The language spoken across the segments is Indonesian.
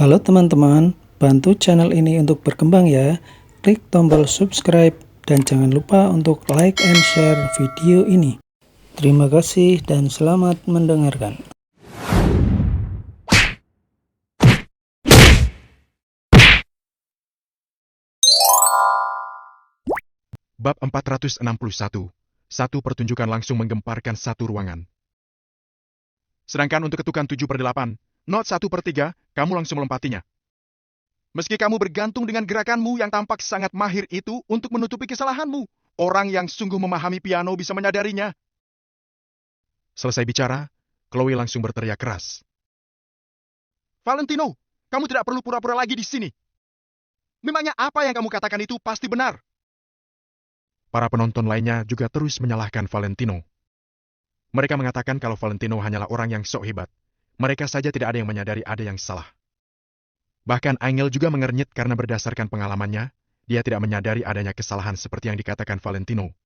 Halo teman-teman, bantu channel ini untuk berkembang ya. Klik tombol subscribe dan jangan lupa untuk like and share video ini. Terima kasih dan selamat mendengarkan. Bab 461. Satu pertunjukan langsung menggemparkan satu ruangan. Sedangkan untuk ketukan 7/8, not 1/3, kamu langsung melempatinya. Meski kamu bergantung dengan gerakanmu yang tampak sangat mahir itu untuk menutupi kesalahanmu, orang yang sungguh memahami piano bisa menyadarinya. Selesai bicara, Chloe langsung berteriak keras. Valentino, kamu tidak perlu pura-pura lagi di sini. Memangnya apa yang kamu katakan itu pasti benar. Para penonton lainnya juga terus menyalahkan Valentino. Mereka mengatakan kalau Valentino hanyalah orang yang sok hebat. Mereka saja tidak ada yang menyadari ada yang salah. Bahkan Angel juga mengernyit karena berdasarkan pengalamannya, dia tidak menyadari adanya kesalahan seperti yang dikatakan Valentino.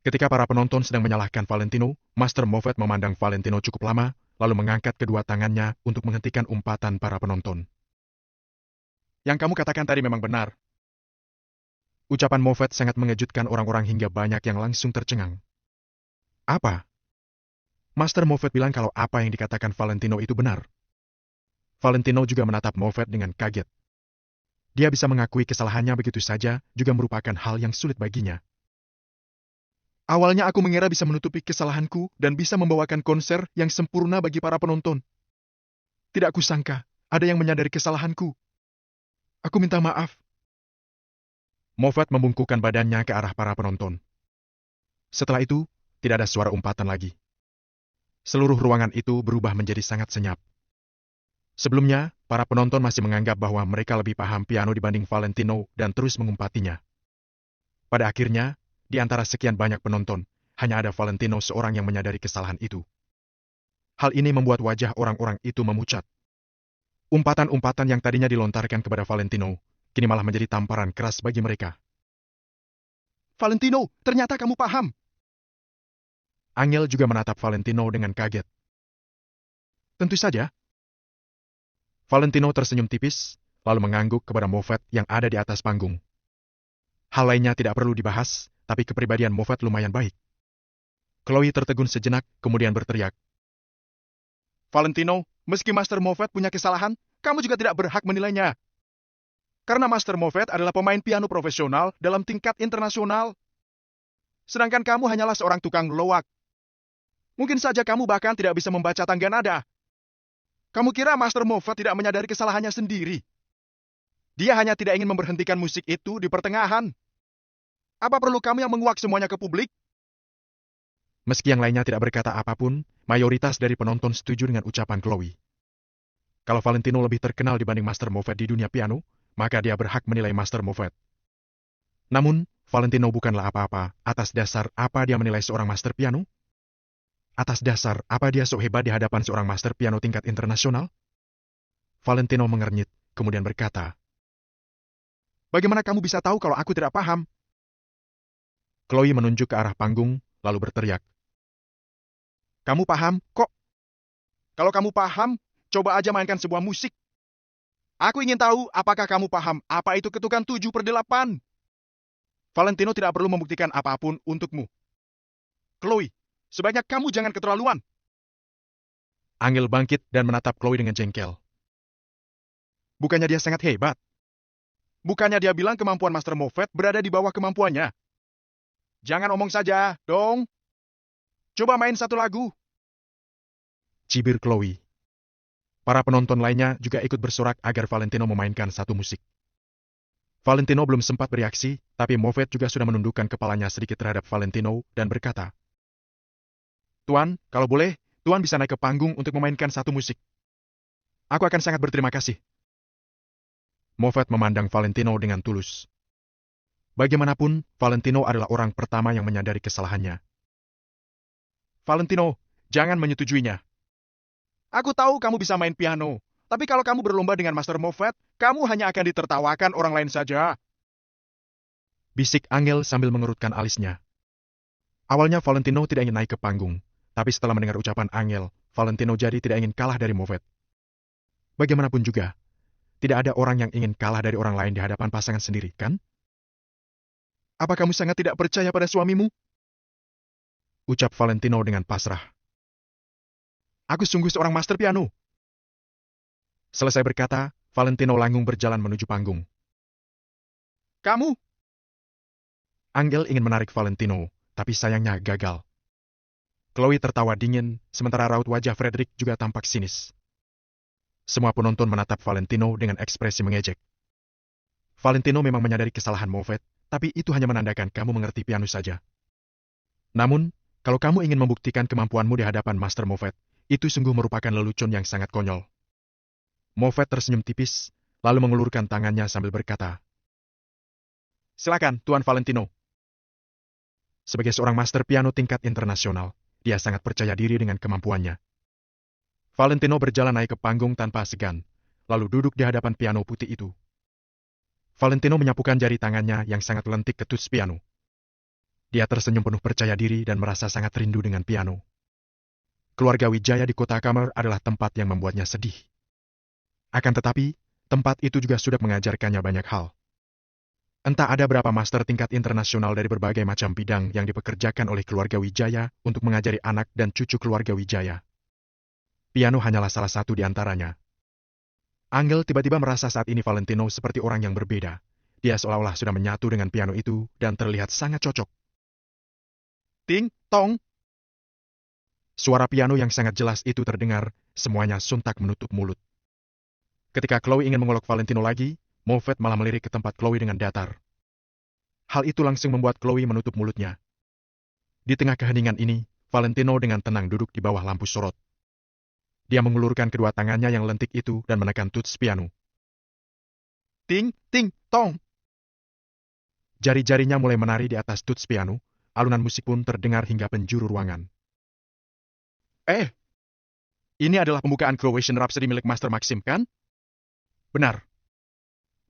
Ketika para penonton sedang menyalahkan Valentino, Master Moffat memandang Valentino cukup lama, lalu mengangkat kedua tangannya untuk menghentikan umpatan para penonton. Yang kamu katakan tadi memang benar. Ucapan Moffat sangat mengejutkan orang-orang hingga banyak yang langsung tercengang. Apa? Master Moffat bilang kalau apa yang dikatakan Valentino itu benar. Valentino juga menatap Moffat dengan kaget. Dia bisa mengakui kesalahannya begitu saja juga merupakan hal yang sulit baginya. Awalnya aku mengira bisa menutupi kesalahanku dan bisa membawakan konser yang sempurna bagi para penonton. Tidak kusangka ada yang menyadari kesalahanku. Aku minta maaf. Moffat membungkukkan badannya ke arah para penonton. Setelah itu, tidak ada suara umpatan lagi. Seluruh ruangan itu berubah menjadi sangat senyap. Sebelumnya, para penonton masih menganggap bahwa mereka lebih paham piano dibanding Valentino dan terus mengumpatinya. Pada akhirnya, di antara sekian banyak penonton, hanya ada Valentino seorang yang menyadari kesalahan itu. Hal ini membuat wajah orang-orang itu memucat. Umpatan-umpatan yang tadinya dilontarkan kepada Valentino, kini malah menjadi tamparan keras bagi mereka. Valentino, ternyata kamu paham. Angel juga menatap Valentino dengan kaget. Tentu saja. Valentino tersenyum tipis, lalu mengangguk kepada Moffat yang ada di atas panggung. Hal lainnya tidak perlu dibahas, tapi kepribadian Moffat lumayan baik. Chloe tertegun sejenak, kemudian berteriak. Valentino, meski Master Moffat punya kesalahan, kamu juga tidak berhak menilainya. Karena Master Moffat adalah pemain piano profesional dalam tingkat internasional. Sedangkan kamu hanyalah seorang tukang loak. Mungkin saja kamu bahkan tidak bisa membaca tangga nada. Kamu kira Master Moffat tidak menyadari kesalahannya sendiri? Dia hanya tidak ingin memberhentikan musik itu di pertengahan. Apa perlu kamu yang menguak semuanya ke publik? Meski yang lainnya tidak berkata apapun, mayoritas dari penonton setuju dengan ucapan Chloe. Kalau Valentino lebih terkenal dibanding Master Moffat di dunia piano, maka dia berhak menilai Master Moffat. Namun, Valentino bukanlah apa-apa atas dasar apa dia menilai seorang master piano? Atas dasar apa dia sok hebat di hadapan seorang master piano tingkat internasional? Valentino mengernyit, kemudian berkata, bagaimana kamu bisa tahu kalau aku tidak paham? Chloe menunjuk ke arah panggung, lalu berteriak. Kamu paham, kok? Kalau kamu paham, coba aja mainkan sebuah musik. Aku ingin tahu apakah kamu paham apa itu ketukan 7/8. Valentino tidak perlu membuktikan apapun untukmu. Chloe, sebaiknya kamu jangan keterlaluan. Angel bangkit dan menatap Chloe dengan jengkel. Bukannya dia sangat hebat? Bukannya dia bilang kemampuan Master Moffat berada di bawah kemampuannya? Jangan omong saja, dong. Coba main satu lagu. Cibir Chloe. Para penonton lainnya juga ikut bersorak agar Valentino memainkan satu musik. Valentino belum sempat bereaksi, tapi Moffat juga sudah menundukkan kepalanya sedikit terhadap Valentino dan berkata, Tuan, kalau boleh, Tuan bisa naik ke panggung untuk memainkan satu musik. Aku akan sangat berterima kasih. Moffat memandang Valentino dengan tulus. Bagaimanapun, Valentino adalah orang pertama yang menyadari kesalahannya. Valentino, jangan menyetujuinya. Aku tahu kamu bisa main piano, tapi kalau kamu berlomba dengan Master Moffat, kamu hanya akan ditertawakan orang lain saja. Bisik Angel sambil mengerutkan alisnya. Awalnya Valentino tidak ingin naik ke panggung, tapi setelah mendengar ucapan Angel, Valentino jadi tidak ingin kalah dari Moffat. Bagaimanapun juga, Tidak ada orang yang ingin kalah dari orang lain di hadapan pasangan sendiri, kan? Apa kamu sangat tidak percaya pada suamimu? Ucap Valentino dengan pasrah. Aku sungguh seorang master piano. Selesai berkata, Valentino langsung berjalan menuju panggung. Kamu? Angel ingin menarik Valentino, tapi sayangnya gagal. Chloe tertawa dingin, sementara raut wajah Frederick juga tampak sinis. Semua penonton menatap Valentino dengan ekspresi mengejek. Valentino memang menyadari kesalahan Moffat, tapi itu hanya menandakan kamu mengerti piano saja. Namun, kalau kamu ingin membuktikan kemampuanmu di hadapan Master Moffat, itu sungguh merupakan lelucon yang sangat konyol. Moffat tersenyum tipis, lalu mengulurkan tangannya sambil berkata, Silakan, Tuan Valentino. Sebagai seorang master piano tingkat internasional, dia sangat percaya diri dengan kemampuannya. Valentino berjalan naik ke panggung tanpa segan, lalu duduk di hadapan piano putih itu. Valentino menyapukan jari tangannya yang sangat lentik ke tuts piano. Dia tersenyum penuh percaya diri dan merasa sangat rindu dengan piano. Keluarga Wijaya di kota Kamar adalah tempat yang membuatnya sedih. Akan tetapi, tempat itu juga sudah mengajarkannya banyak hal. Entah ada berapa master tingkat internasional dari berbagai macam bidang yang dipekerjakan oleh keluarga Wijaya untuk mengajari anak dan cucu keluarga Wijaya. Piano hanyalah salah satu di antaranya. Angel tiba-tiba merasa saat ini Valentino seperti orang yang berbeda. Dia seolah-olah sudah menyatu dengan piano itu dan terlihat sangat cocok. Ting, tong. Suara piano yang sangat jelas itu terdengar, semuanya sontak menutup mulut. Ketika Chloe ingin mengolok Valentino lagi, Moffat malah melirik ke tempat Chloe dengan datar. Hal itu langsung membuat Chloe menutup mulutnya. Di tengah keheningan ini, Valentino dengan tenang duduk di bawah lampu sorot. Dia mengulurkan kedua tangannya yang lentik itu dan menekan tuts piano. Ting, ting, tong. Jari-jarinya mulai menari di atas tuts piano, alunan musik pun terdengar hingga penjuru ruangan. Ini adalah pembukaan Croatian Rhapsody milik Master Maxim, kan? Benar.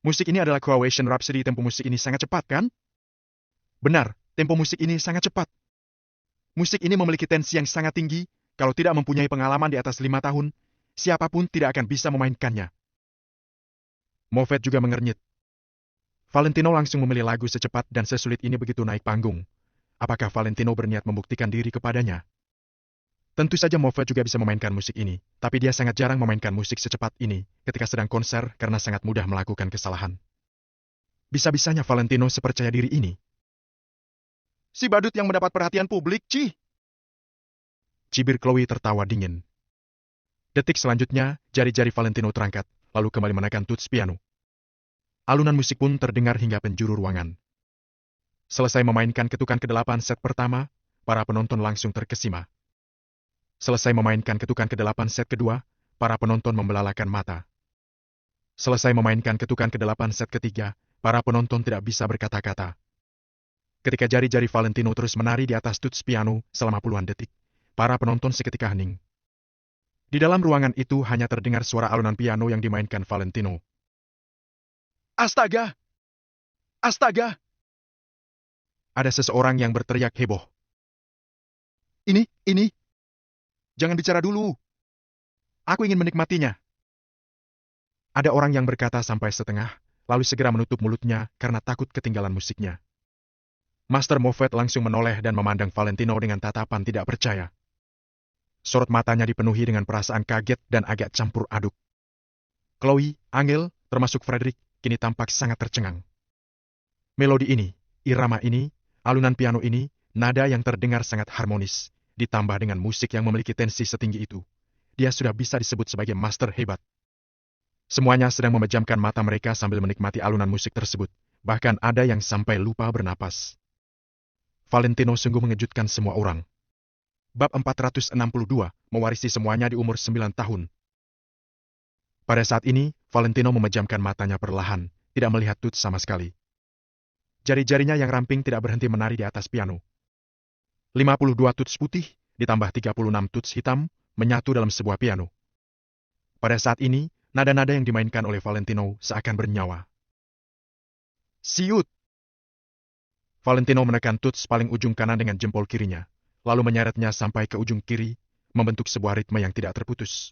Musik ini adalah Croatian Rhapsody, tempo musik ini sangat cepat, kan? Benar, tempo musik ini sangat cepat. Musik ini memiliki tensi yang sangat tinggi. Kalau tidak mempunyai pengalaman di atas 5 tahun, siapapun tidak akan bisa memainkannya. Moffat juga mengernyit. Valentino langsung memilih lagu secepat dan sesulit ini begitu naik panggung. Apakah Valentino berniat membuktikan diri kepadanya? Tentu saja Moffat juga bisa memainkan musik ini, tapi dia sangat jarang memainkan musik secepat ini ketika sedang konser karena sangat mudah melakukan kesalahan. Bisa-bisanya Valentino sepercaya diri ini. Si badut yang mendapat perhatian publik, Ci. Cibir Chloe tertawa dingin. Detik selanjutnya, jari-jari Valentino terangkat, lalu kembali menekan tuts piano. Alunan musik pun terdengar hingga penjuru ruangan. Selesai memainkan ketukan ke-8 set pertama, para penonton langsung terkesima. Selesai memainkan ketukan ke-8 set kedua, para penonton membelalakan mata. Selesai memainkan ketukan ke-8 set ketiga, para penonton tidak bisa berkata-kata. Ketika jari-jari Valentino terus menari di atas tuts piano selama puluhan detik, para penonton seketika hening. Di dalam ruangan itu hanya terdengar suara alunan piano yang dimainkan Valentino. Astaga! Astaga! Ada seseorang yang berteriak heboh. Ini. Jangan bicara dulu. Aku ingin menikmatinya. Ada orang yang berkata sampai setengah, lalu segera menutup mulutnya karena takut ketinggalan musiknya. Master Moffat langsung menoleh dan memandang Valentino dengan tatapan tidak percaya. Sorot matanya dipenuhi dengan perasaan kaget dan agak campur aduk. Chloe, Angel, termasuk Frederick, kini tampak sangat tercengang. Melodi ini, irama ini, alunan piano ini, nada yang terdengar sangat harmonis, ditambah dengan musik yang memiliki tensi setinggi itu. Dia sudah bisa disebut sebagai master hebat. Semuanya sedang memejamkan mata mereka sambil menikmati alunan musik tersebut. Bahkan ada yang sampai lupa bernapas. Valentino sungguh mengejutkan semua orang. Bab 462, mewarisi semuanya di umur 9 tahun. Pada saat ini, Valentino memejamkan matanya perlahan, tidak melihat tuts sama sekali. Jari-jarinya yang ramping tidak berhenti menari di atas piano. 52 tuts putih, ditambah 36 tuts hitam, menyatu dalam sebuah piano. Pada saat ini, nada-nada yang dimainkan oleh Valentino seakan bernyawa. Siut! Valentino menekan tuts paling ujung kanan dengan jempol kirinya, lalu menyeretnya sampai ke ujung kiri, membentuk sebuah ritme yang tidak terputus.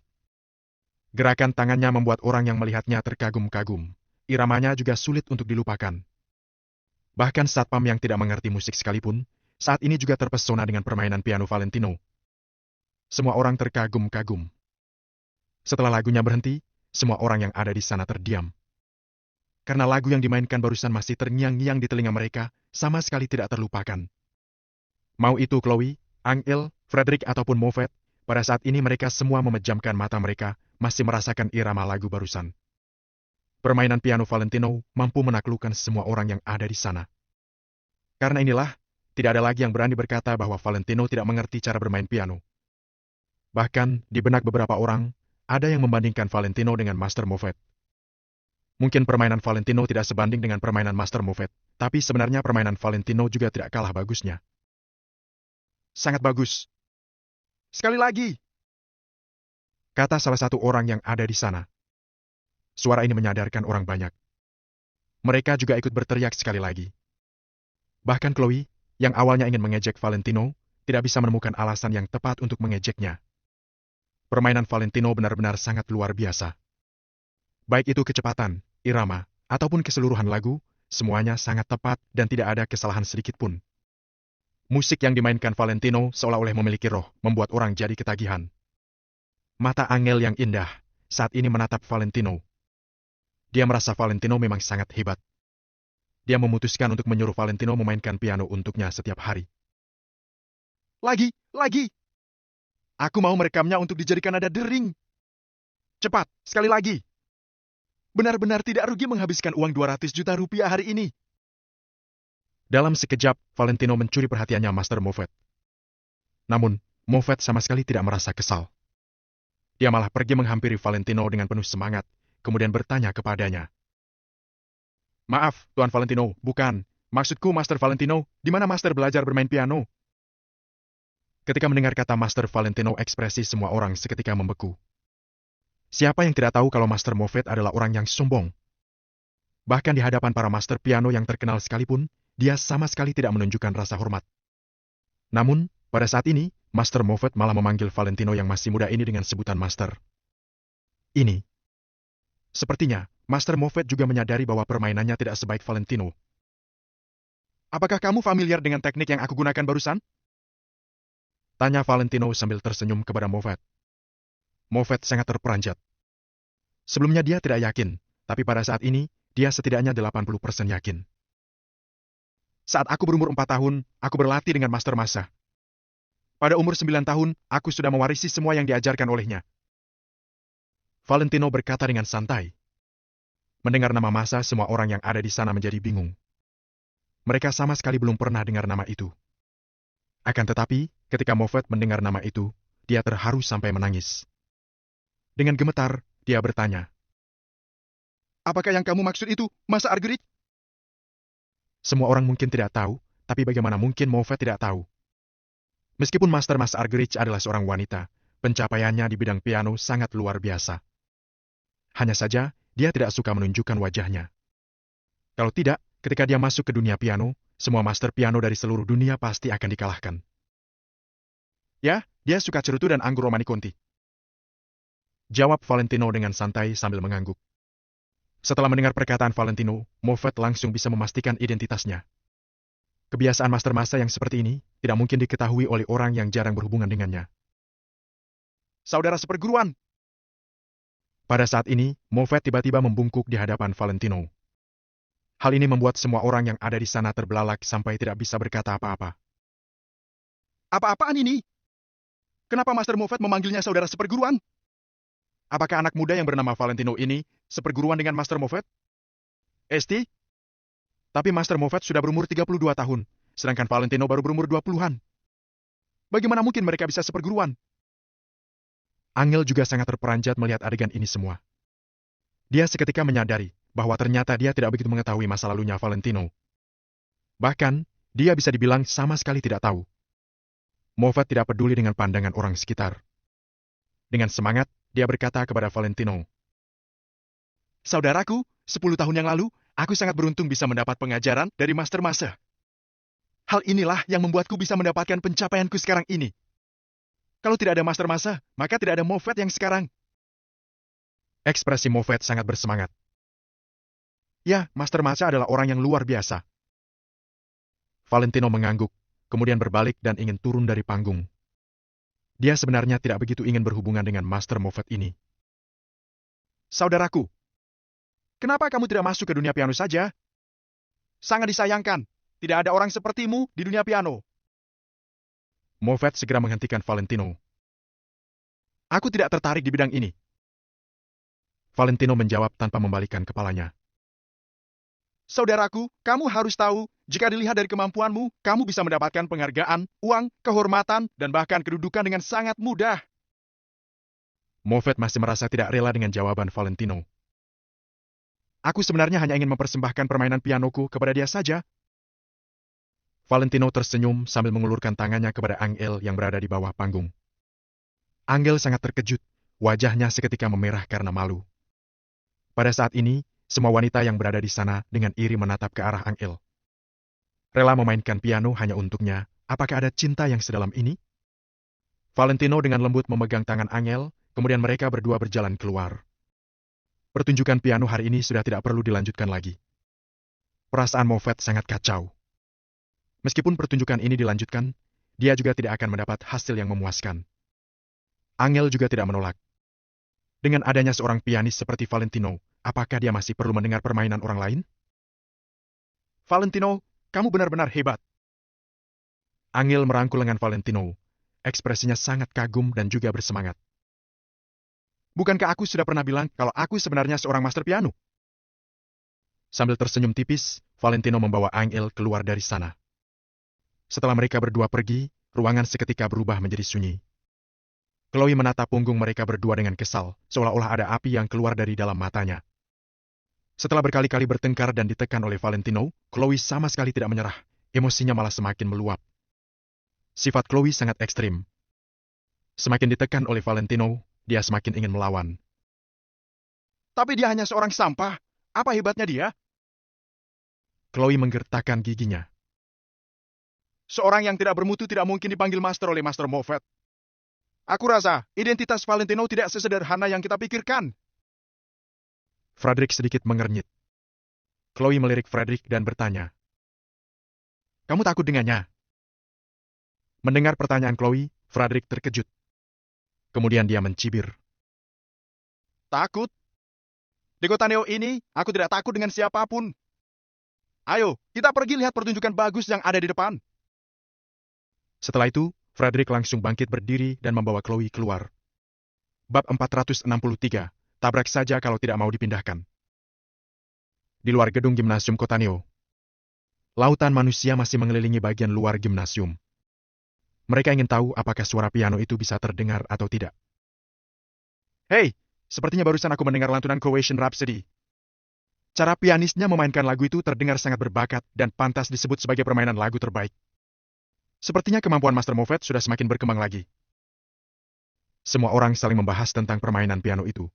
Gerakan tangannya membuat orang yang melihatnya terkagum-kagum. Iramanya juga sulit untuk dilupakan. Bahkan satpam yang tidak mengerti musik sekalipun, saat ini juga terpesona dengan permainan piano Valentino. Semua orang terkagum-kagum. Setelah lagunya berhenti, semua orang yang ada di sana terdiam. Karena lagu yang dimainkan barusan masih terngiang-ngiang di telinga mereka, sama sekali tidak terlupakan. Mau itu Chloe, Angel, Frederick ataupun Moffat, pada saat ini mereka semua memejamkan mata mereka, masih merasakan irama lagu barusan. Permainan piano Valentino mampu menaklukkan semua orang yang ada di sana. Karena inilah, tidak ada lagi yang berani berkata bahwa Valentino tidak mengerti cara bermain piano. Bahkan, di benak beberapa orang, ada yang membandingkan Valentino dengan Master Moffat. Mungkin permainan Valentino tidak sebanding dengan permainan Master Moffat, tapi sebenarnya permainan Valentino juga tidak kalah bagusnya. Sangat bagus. Sekali lagi, kata salah satu orang yang ada di sana. Suara ini menyadarkan orang banyak. Mereka juga ikut berteriak sekali lagi. Bahkan Chloe, yang awalnya ingin mengejek Valentino, tidak bisa menemukan alasan yang tepat untuk mengejeknya. Permainan Valentino benar-benar sangat luar biasa. Baik itu kecepatan, irama, ataupun keseluruhan lagu, semuanya sangat tepat dan tidak ada kesalahan sedikit pun. Musik yang dimainkan Valentino seolah-olah memiliki roh, membuat orang jadi ketagihan. Mata Angel yang indah, saat ini menatap Valentino. Dia merasa Valentino memang sangat hebat. Dia memutuskan untuk menyuruh Valentino memainkan piano untuknya setiap hari. Lagi! Aku mau merekamnya untuk dijadikan nada dering. Cepat, sekali lagi. Benar-benar tidak rugi menghabiskan uang 200 juta rupiah hari ini. Dalam sekejap, Valentino mencuri perhatiannya Master Moffat. Namun, Moffat sama sekali tidak merasa kesal. Dia malah pergi menghampiri Valentino dengan penuh semangat, kemudian bertanya kepadanya. Maaf, Tuan Valentino, bukan. Maksudku Master Valentino, di mana Master belajar bermain piano? Ketika mendengar kata Master Valentino, ekspresi semua orang seketika membeku. Siapa yang tidak tahu kalau Master Moffat adalah orang yang sombong? Bahkan di hadapan para master piano yang terkenal sekalipun, dia sama sekali tidak menunjukkan rasa hormat. Namun, pada saat ini, Master Moffat malah memanggil Valentino yang masih muda ini dengan sebutan Master. Ini. Sepertinya, Master Moffat juga menyadari bahwa permainannya tidak sebaik Valentino. Apakah kamu familiar dengan teknik yang aku gunakan barusan? Tanya Valentino sambil tersenyum kepada Moffat. Moffat sangat terperanjat. Sebelumnya dia tidak yakin, tapi pada saat ini, dia setidaknya 80% yakin. Saat aku berumur 4 tahun, aku berlatih dengan Master Masa. Pada umur 9 tahun, aku sudah mewarisi semua yang diajarkan olehnya. Valentino berkata dengan santai. Mendengar nama Masa, semua orang yang ada di sana menjadi bingung. Mereka sama sekali belum pernah dengar nama itu. Akan tetapi, ketika Moffat mendengar nama itu, dia terharu sampai menangis. Dengan gemetar, dia bertanya. Apakah yang kamu maksud itu, Masa Argerich? Semua orang mungkin tidak tahu, tapi bagaimana mungkin Moffat tidak tahu? Meskipun Master Mas Argerich adalah seorang wanita, pencapaiannya di bidang piano sangat luar biasa. Hanya saja, dia tidak suka menunjukkan wajahnya. Kalau tidak, ketika dia masuk ke dunia piano, semua master piano dari seluruh dunia pasti akan dikalahkan. Ya, dia suka cerutu dan anggur Romani Conti. Jawab Valentino dengan santai sambil mengangguk. Setelah mendengar perkataan Valentino, Moffat langsung bisa memastikan identitasnya. Kebiasaan Master Masa yang seperti ini tidak mungkin diketahui oleh orang yang jarang berhubungan dengannya. Saudara seperguruan! Pada saat ini, Moffat tiba-tiba membungkuk di hadapan Valentino. Hal ini membuat semua orang yang ada di sana terbelalak sampai tidak bisa berkata apa-apa. Apa-apaan ini? Kenapa Master Moffat memanggilnya saudara seperguruan? Apakah anak muda yang bernama Valentino ini seperguruan dengan Master Moffat? Esti? Tapi Master Moffat sudah berumur 32 tahun, sedangkan Valentino baru berumur 20-an. Bagaimana mungkin mereka bisa seperguruan? Angel juga sangat terperanjat melihat adegan ini semua. Dia seketika menyadari bahwa ternyata dia tidak begitu mengetahui masa lalunya Valentino. Bahkan, dia bisa dibilang sama sekali tidak tahu. Moffat tidak peduli dengan pandangan orang sekitar. Dengan semangat, dia berkata kepada Valentino. Saudaraku, 10 tahun yang lalu, aku sangat beruntung bisa mendapat pengajaran dari Master Masa. Hal inilah yang membuatku bisa mendapatkan pencapaianku sekarang ini. Kalau tidak ada Master Masa, maka tidak ada Moffat yang sekarang. Ekspresi Moffat sangat bersemangat. Ya, Master Macha adalah orang yang luar biasa. Valentino mengangguk, kemudian berbalik dan ingin turun dari panggung. Dia sebenarnya tidak begitu ingin berhubungan dengan Master Moffat ini. Saudaraku, kenapa kamu tidak masuk ke dunia piano saja? Sangat disayangkan, tidak ada orang sepertimu di dunia piano. Moffat segera menghentikan Valentino. Aku tidak tertarik di bidang ini. Valentino menjawab tanpa membalikkan kepalanya. Saudaraku, kamu harus tahu, jika dilihat dari kemampuanmu, kamu bisa mendapatkan penghargaan, uang, kehormatan, dan bahkan kedudukan dengan sangat mudah. Moffat masih merasa tidak rela dengan jawaban Valentino. Aku sebenarnya hanya ingin mempersembahkan permainan pianoku kepada dia saja. Valentino tersenyum sambil mengulurkan tangannya kepada Angel yang berada di bawah panggung. Angel sangat terkejut, wajahnya seketika memerah karena malu. Pada saat ini, semua wanita yang berada di sana dengan iri menatap ke arah Angel. Rela memainkan piano hanya untuknya, apakah ada cinta yang sedalam ini? Valentino dengan lembut memegang tangan Angel, kemudian mereka berdua berjalan keluar. Pertunjukan piano hari ini sudah tidak perlu dilanjutkan lagi. Perasaan Moffat sangat kacau. Meskipun pertunjukan ini dilanjutkan, dia juga tidak akan mendapat hasil yang memuaskan. Angel juga tidak menolak. Dengan adanya seorang pianis seperti Valentino, apakah dia masih perlu mendengar permainan orang lain? Valentino, kamu benar-benar hebat. Angel merangkul lengan Valentino. Ekspresinya sangat kagum dan juga bersemangat. Bukankah aku sudah pernah bilang kalau aku sebenarnya seorang master piano? Sambil tersenyum tipis, Valentino membawa Angel keluar dari sana. Setelah mereka berdua pergi, ruangan seketika berubah menjadi sunyi. Chloe menatap punggung mereka berdua dengan kesal, seolah-olah ada api yang keluar dari dalam matanya. Setelah berkali-kali bertengkar dan ditekan oleh Valentino, Chloe sama sekali tidak menyerah, emosinya malah semakin meluap. Sifat Chloe sangat ekstrim. Semakin ditekan oleh Valentino, dia semakin ingin melawan. Tapi dia hanya seorang sampah, apa hebatnya dia? Chloe menggertakkan giginya. Seorang yang tidak bermutu tidak mungkin dipanggil master oleh Master Moffat. Aku rasa identitas Valentino tidak sesederhana yang kita pikirkan. Frederick sedikit mengernyit. Chloe melirik Frederick dan bertanya. Kamu takut dengannya? Mendengar pertanyaan Chloe, Frederick terkejut. Kemudian dia mencibir. Takut? Di kota Neo ini, aku tidak takut dengan siapapun. Ayo, kita pergi lihat pertunjukan bagus yang ada di depan. Setelah itu, Frederick langsung bangkit berdiri dan membawa Chloe keluar. Bab 463, tabrak saja kalau tidak mau dipindahkan. Di luar gedung gimnasium kota Neo. Lautan manusia masih mengelilingi bagian luar gimnasium. Mereka ingin tahu apakah suara piano itu bisa terdengar atau tidak. Hei, sepertinya barusan aku mendengar lantunan Croatian Rhapsody. Cara pianisnya memainkan lagu itu terdengar sangat berbakat dan pantas disebut sebagai permainan lagu terbaik. Sepertinya kemampuan Master Moffat sudah semakin berkembang lagi. Semua orang saling membahas tentang permainan piano itu.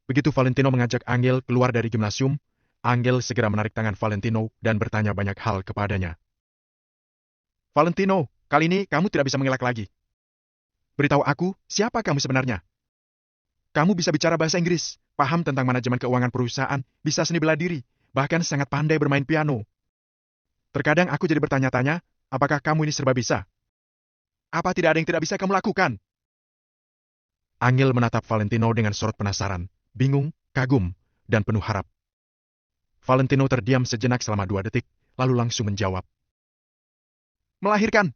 Begitu Valentino mengajak Angel keluar dari gimnasium, Angel segera menarik tangan Valentino dan bertanya banyak hal kepadanya. Valentino, kali ini kamu tidak bisa mengelak lagi. Beritahu aku, siapa kamu sebenarnya? Kamu bisa bicara bahasa Inggris, paham tentang manajemen keuangan perusahaan, bisa seni bela diri, bahkan sangat pandai bermain piano. Terkadang aku jadi bertanya-tanya, apakah kamu ini serba bisa? Apa tidak ada yang tidak bisa kamu lakukan? Angel menatap Valentino dengan sorot penasaran, bingung, kagum, dan penuh harap. Valentino terdiam sejenak selama 2 detik, lalu langsung menjawab. Melahirkan.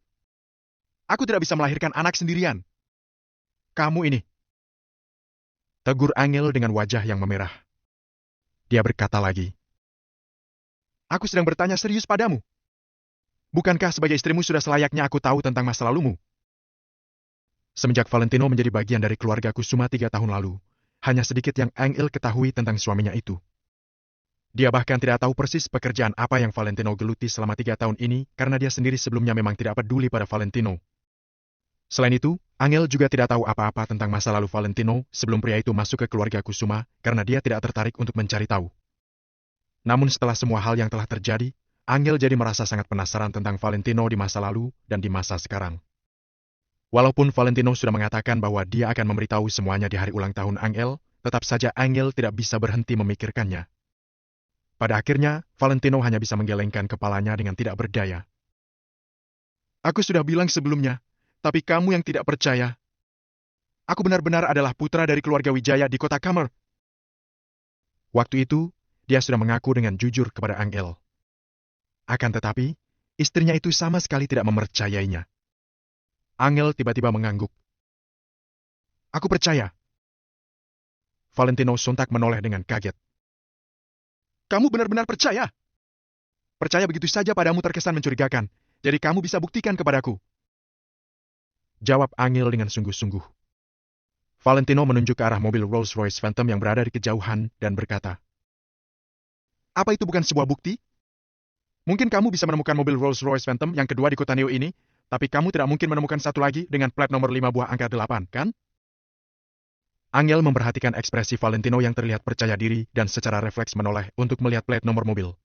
Aku tidak bisa melahirkan anak sendirian. Kamu ini. Tegur Angel dengan wajah yang memerah. Dia berkata lagi. Aku sedang bertanya serius padamu. Bukankah sebagai istrimu sudah selayaknya aku tahu tentang masa lalumu? Semenjak Valentino menjadi bagian dari keluarga Kusuma 3 tahun lalu, hanya sedikit yang Angel ketahui tentang suaminya itu. Dia bahkan tidak tahu persis pekerjaan apa yang Valentino geluti selama 3 tahun ini karena dia sendiri sebelumnya memang tidak peduli pada Valentino. Selain itu, Angel juga tidak tahu apa-apa tentang masa lalu Valentino sebelum pria itu masuk ke keluarga Kusuma karena dia tidak tertarik untuk mencari tahu. Namun setelah semua hal yang telah terjadi, Angel jadi merasa sangat penasaran tentang Valentino di masa lalu dan di masa sekarang. Walaupun Valentino sudah mengatakan bahwa dia akan memberitahu semuanya di hari ulang tahun Angel, tetap saja Angel tidak bisa berhenti memikirkannya. Pada akhirnya, Valentino hanya bisa menggelengkan kepalanya dengan tidak berdaya. Aku sudah bilang sebelumnya, tapi kamu yang tidak percaya. Aku benar-benar adalah putra dari keluarga Wijaya di kota Kamer. Waktu itu, dia sudah mengaku dengan jujur kepada Angel. Akan tetapi, istrinya itu sama sekali tidak mempercayainya. Angel tiba-tiba mengangguk. Aku percaya. Valentino sontak menoleh dengan kaget. Kamu benar-benar percaya? Percaya begitu saja padamu terkesan mencurigakan. Jadi kamu bisa buktikan kepadaku. Jawab Angel dengan sungguh-sungguh. Valentino menunjuk ke arah mobil Rolls-Royce Phantom yang berada di kejauhan dan berkata, apa itu bukan sebuah bukti? Mungkin kamu bisa menemukan mobil Rolls-Royce Phantom yang kedua di kota Neo ini, tapi kamu tidak mungkin menemukan satu lagi dengan plat nomor 5 buah angka 8, kan? Angel memperhatikan ekspresi Valentino yang terlihat percaya diri dan secara refleks menoleh untuk melihat plat nomor mobil.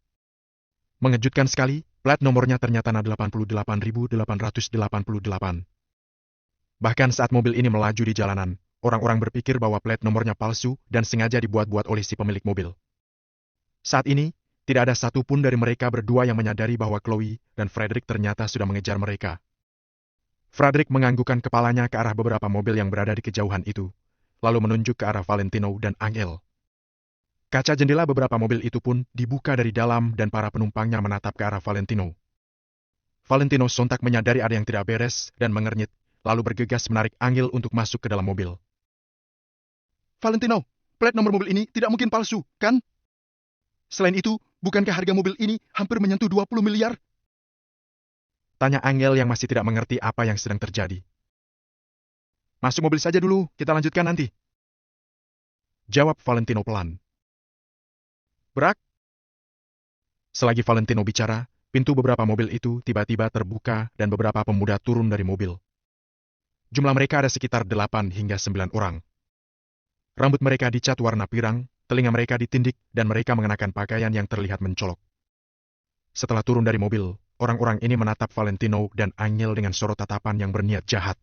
Mengejutkan sekali, plat nomornya ternyata 88.888. Bahkan saat mobil ini melaju di jalanan, orang-orang berpikir bahwa plat nomornya palsu dan sengaja dibuat-buat oleh si pemilik mobil. Saat ini, tidak ada satupun dari mereka berdua yang menyadari bahwa Chloe dan Frederick ternyata sudah mengejar mereka. Frederick menganggukkan kepalanya ke arah beberapa mobil yang berada di kejauhan itu, lalu menunjuk ke arah Valentino dan Angel. Kaca jendela beberapa mobil itu pun dibuka dari dalam dan para penumpangnya menatap ke arah Valentino. Valentino sontak menyadari ada yang tidak beres dan mengernyit, lalu bergegas menarik Angel untuk masuk ke dalam mobil. Valentino, plat nomor mobil ini tidak mungkin palsu, kan? Selain itu, bukankah harga mobil ini hampir menyentuh 20 miliar? Tanya Angel yang masih tidak mengerti apa yang sedang terjadi. Masuk mobil saja dulu, kita lanjutkan nanti. Jawab Valentino pelan. Brak. Selagi Valentino bicara, pintu beberapa mobil itu tiba-tiba terbuka dan beberapa pemuda turun dari mobil. Jumlah mereka ada sekitar 8 hingga 9 orang. Rambut mereka dicat warna pirang, telinga mereka ditindik, dan mereka mengenakan pakaian yang terlihat mencolok. Setelah turun dari mobil, orang-orang ini menatap Valentino dan Angel dengan sorot tatapan yang berniat jahat.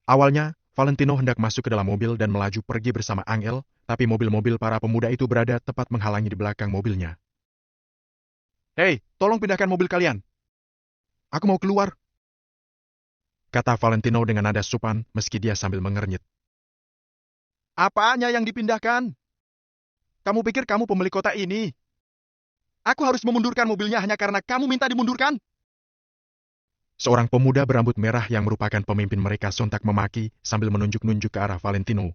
Awalnya, Valentino hendak masuk ke dalam mobil dan melaju pergi bersama Angel, tapi mobil-mobil para pemuda itu berada tepat menghalangi di belakang mobilnya. Hei, tolong pindahkan mobil kalian. Aku mau keluar. Kata Valentino dengan nada sopan meski dia sambil mengernyit. Apanya yang dipindahkan? Kamu pikir kamu pemilik kota ini? Aku harus memundurkan mobilnya hanya karena kamu minta dimundurkan? Seorang pemuda berambut merah yang merupakan pemimpin mereka sontak memaki sambil menunjuk-nunjuk ke arah Valentino.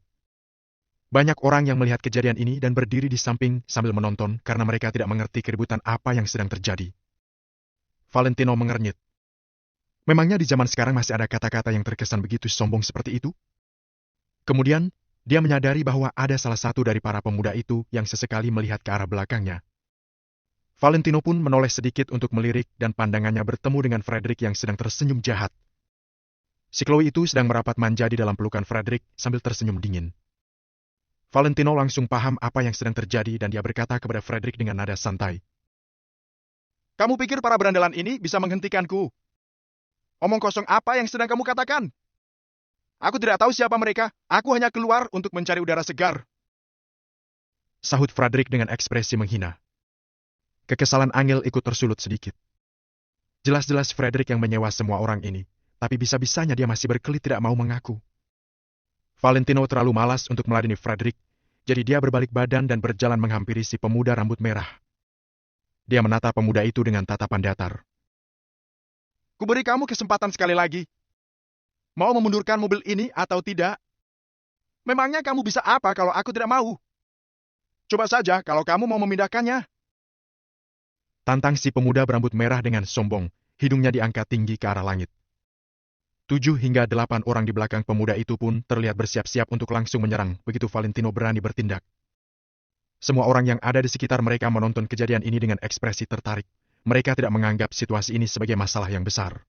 Banyak orang yang melihat kejadian ini dan berdiri di samping sambil menonton karena mereka tidak mengerti keributan apa yang sedang terjadi. Valentino mengernyit. Memangnya di zaman sekarang masih ada kata-kata yang terkesan begitu sombong seperti itu? Kemudian, dia menyadari bahwa ada salah satu dari para pemuda itu yang sesekali melihat ke arah belakangnya. Valentino pun menoleh sedikit untuk melirik dan pandangannya bertemu dengan Frederick yang sedang tersenyum jahat. Si Chloe itu sedang merapat manja di dalam pelukan Frederick sambil tersenyum dingin. Valentino langsung paham apa yang sedang terjadi dan dia berkata kepada Frederick dengan nada santai. Kamu pikir para berandalan ini bisa menghentikanku? Omong kosong apa yang sedang kamu katakan? Aku tidak tahu siapa mereka, aku hanya keluar untuk mencari udara segar. Sahut Frederick dengan ekspresi menghina. Kekesalan Angel ikut tersulut sedikit. Jelas-jelas Frederick yang menyewa semua orang ini, tapi bisa-bisanya dia masih berkelit tidak mau mengaku. Valentino terlalu malas untuk meladeni Frederick, jadi dia berbalik badan dan berjalan menghampiri si pemuda rambut merah. Dia menatap pemuda itu dengan tatapan datar. Kuberi kamu kesempatan sekali lagi. Mau memundurkan mobil ini atau tidak? Memangnya kamu bisa apa kalau aku tidak mau? Coba saja kalau kamu mau memindahkannya. Tantang si pemuda berambut merah dengan sombong, hidungnya diangkat tinggi ke arah langit. 7 hingga 8 orang di belakang pemuda itu pun terlihat bersiap-siap untuk langsung menyerang begitu Valentino berani bertindak. Semua orang yang ada di sekitar mereka menonton kejadian ini dengan ekspresi tertarik. Mereka tidak menganggap situasi ini sebagai masalah yang besar.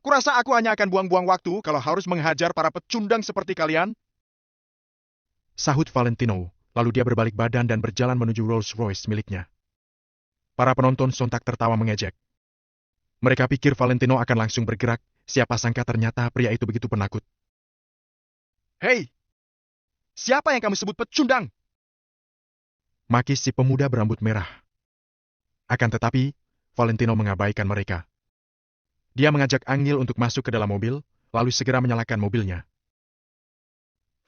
Kurasa aku hanya akan buang-buang waktu kalau harus menghajar para pecundang seperti kalian. Sahut Valentino, lalu dia berbalik badan dan berjalan menuju Rolls-Royce miliknya. Para penonton sontak tertawa mengejek. Mereka pikir Valentino akan langsung bergerak, siapa sangka ternyata pria itu begitu penakut. Hei! Siapa yang kamu sebut pecundang? Maki si pemuda berambut merah. Akan tetapi, Valentino mengabaikan mereka. Dia mengajak Angel untuk masuk ke dalam mobil, lalu segera menyalakan mobilnya.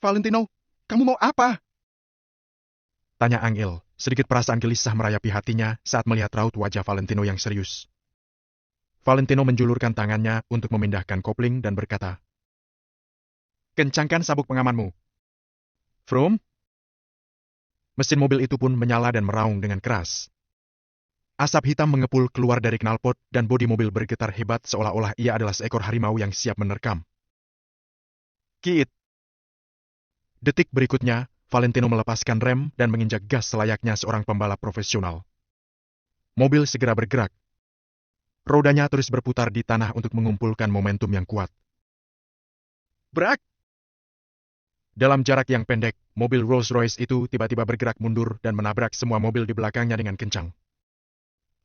Valentino, kamu mau apa? Tanya Angel, sedikit perasaan gelisah merayapi hatinya saat melihat raut wajah Valentino yang serius. Valentino menjulurkan tangannya untuk memindahkan kopling dan berkata, "Kencangkan sabuk pengamanmu." Vroom. Mesin mobil itu pun menyala dan meraung dengan keras. Asap hitam mengepul keluar dari knalpot dan bodi mobil bergetar hebat seolah-olah ia adalah seekor harimau yang siap menerkam. Kiit. Detik berikutnya, Valentino melepaskan rem dan menginjak gas selayaknya seorang pembalap profesional. Mobil segera bergerak. Rodanya terus berputar di tanah untuk mengumpulkan momentum yang kuat. Brak! Dalam jarak yang pendek, mobil Rolls-Royce itu tiba-tiba bergerak mundur dan menabrak semua mobil di belakangnya dengan kencang.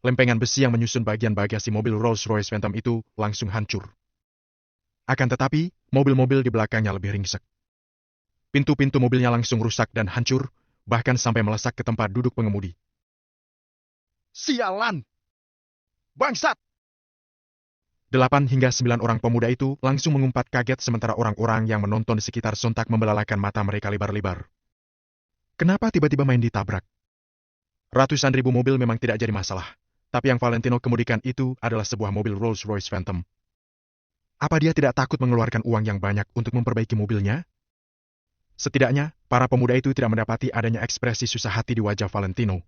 Lempengan besi yang menyusun bagian bagasi mobil Rolls-Royce Phantom itu langsung hancur. Akan tetapi, mobil-mobil di belakangnya lebih ringsek. Pintu-pintu mobilnya langsung rusak dan hancur, bahkan sampai melesak ke tempat duduk pengemudi. Sialan! Bangsat! 8 hingga 9 orang pemuda itu langsung mengumpat kaget sementara orang-orang yang menonton di sekitar sontak membelalakan mata mereka lebar-lebar. Kenapa tiba-tiba main ditabrak? Ratusan ribu mobil memang tidak jadi masalah, tapi yang Valentino kemudikan itu adalah sebuah mobil Rolls-Royce Phantom. Apa dia tidak takut mengeluarkan uang yang banyak untuk memperbaiki mobilnya? Setidaknya, para pemuda itu tidak mendapati adanya ekspresi susah hati di wajah Valentino.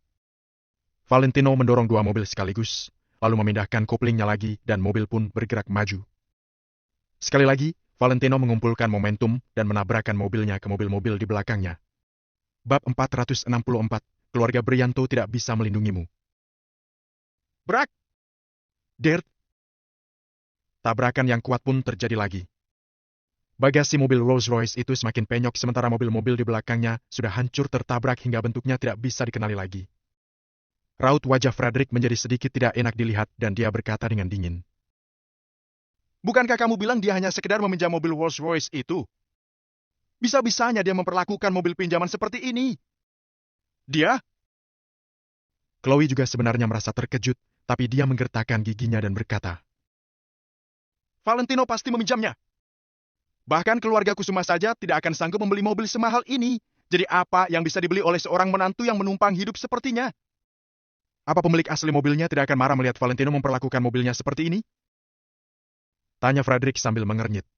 Valentino mendorong dua mobil sekaligus, lalu memindahkan koplingnya lagi dan mobil pun bergerak maju. Sekali lagi, Valentino mengumpulkan momentum dan menabrakkan mobilnya ke mobil-mobil di belakangnya. Bab 464, keluarga Brianto tidak bisa melindungimu. Brak! Dert! Tabrakan yang kuat pun terjadi lagi. Bagasi mobil Rolls-Royce itu semakin penyok sementara mobil-mobil di belakangnya sudah hancur tertabrak hingga bentuknya tidak bisa dikenali lagi. Raut wajah Frederick menjadi sedikit tidak enak dilihat dan dia berkata dengan dingin. Bukankah kamu bilang dia hanya sekedar meminjam mobil Rolls-Royce itu? Bisa-bisanya dia memperlakukan mobil pinjaman seperti ini. Dia? Chloe juga sebenarnya merasa terkejut, tapi dia menggertakkan giginya dan berkata, Valentino pasti meminjamnya. Bahkan keluarga Kusuma saja tidak akan sanggup membeli mobil semahal ini. Jadi apa yang bisa dibeli oleh seorang menantu yang menumpang hidup sepertinya? Apa pemilik asli mobilnya tidak akan marah melihat Valentino memperlakukan mobilnya seperti ini? Tanya Frederick sambil mengernyit.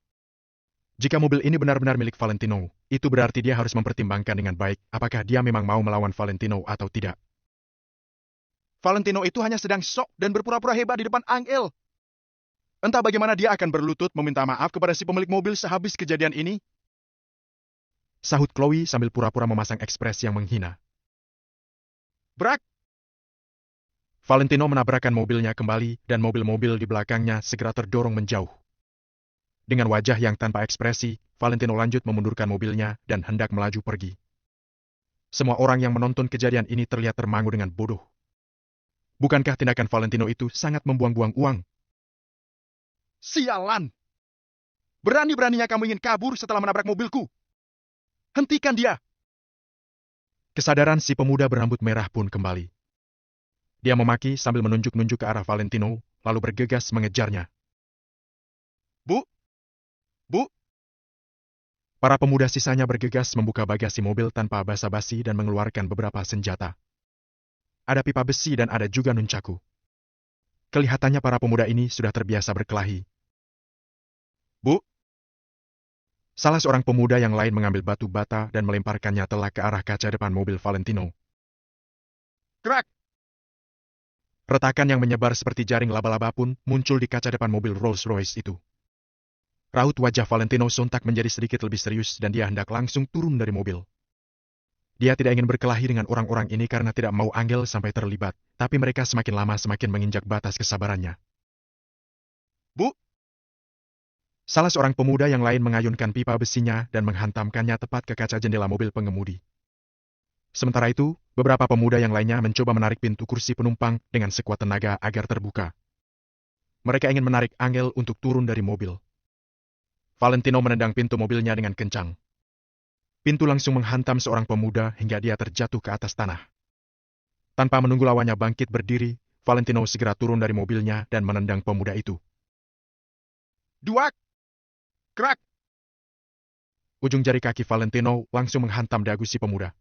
Jika mobil ini benar-benar milik Valentino, itu berarti dia harus mempertimbangkan dengan baik apakah dia memang mau melawan Valentino atau tidak. Valentino itu hanya sedang sok dan berpura-pura hebat di depan Angel. Entah bagaimana dia akan berlutut meminta maaf kepada si pemilik mobil sehabis kejadian ini. Sahut Chloe sambil pura-pura memasang ekspresi yang menghina. Brak! Valentino menabrakkan mobilnya kembali dan mobil-mobil di belakangnya segera terdorong menjauh. Dengan wajah yang tanpa ekspresi, Valentino lanjut memundurkan mobilnya dan hendak melaju pergi. Semua orang yang menonton kejadian ini terlihat termangu dengan bodoh. Bukankah tindakan Valentino itu sangat membuang-buang uang? Sialan! Berani-beraninya kamu ingin kabur setelah menabrak mobilku. Hentikan dia! Kesadaran si pemuda berambut merah pun kembali. Dia memaki sambil menunjuk-nunjuk ke arah Valentino, lalu bergegas mengejarnya. Bu! Bu! Para pemuda sisanya bergegas membuka bagasi mobil tanpa basa-basi dan mengeluarkan beberapa senjata. Ada pipa besi dan ada juga nuncaku. Kelihatannya para pemuda ini sudah terbiasa berkelahi. Bu! Salah seorang pemuda yang lain mengambil batu bata dan melemparkannya telak ke arah kaca depan mobil Valentino. Krak! Retakan yang menyebar seperti jaring laba-laba pun muncul di kaca depan mobil Rolls-Royce itu. Raut wajah Valentino sontak menjadi sedikit lebih serius dan dia hendak langsung turun dari mobil. Dia tidak ingin berkelahi dengan orang-orang ini karena tidak mau Angel sampai terlibat, tapi mereka semakin lama semakin menginjak batas kesabarannya. Bu! Salah seorang pemuda yang lain mengayunkan pipa besinya dan menghantamkannya tepat ke kaca jendela mobil pengemudi. Sementara itu, beberapa pemuda yang lainnya mencoba menarik pintu kursi penumpang dengan sekuat tenaga agar terbuka. Mereka ingin menarik Angel untuk turun dari mobil. Valentino menendang pintu mobilnya dengan kencang. pintu langsung menghantam seorang pemuda hingga dia terjatuh ke atas tanah. Tanpa menunggu lawannya bangkit berdiri, Valentino segera turun dari mobilnya dan menendang pemuda itu. Duak! Krak! Ujung jari kaki Valentino langsung menghantam dagu si pemuda.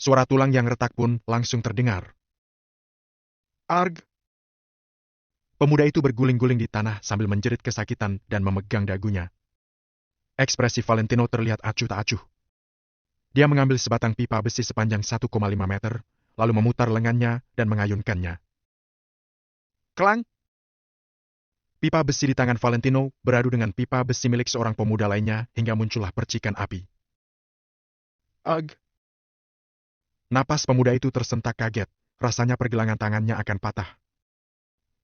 Suara tulang yang retak pun langsung terdengar. Arg! Pemuda itu berguling-guling di tanah sambil menjerit kesakitan dan memegang dagunya. Ekspresi Valentino terlihat acuh tak acuh. Dia mengambil sebatang pipa besi sepanjang 1,5 meter, lalu memutar lengannya dan mengayunkannya. Klang! Pipa besi di tangan Valentino beradu dengan pipa besi milik seorang pemuda lainnya hingga muncullah percikan api. Ag! Napas pemuda itu tersentak kaget, rasanya pergelangan tangannya akan patah.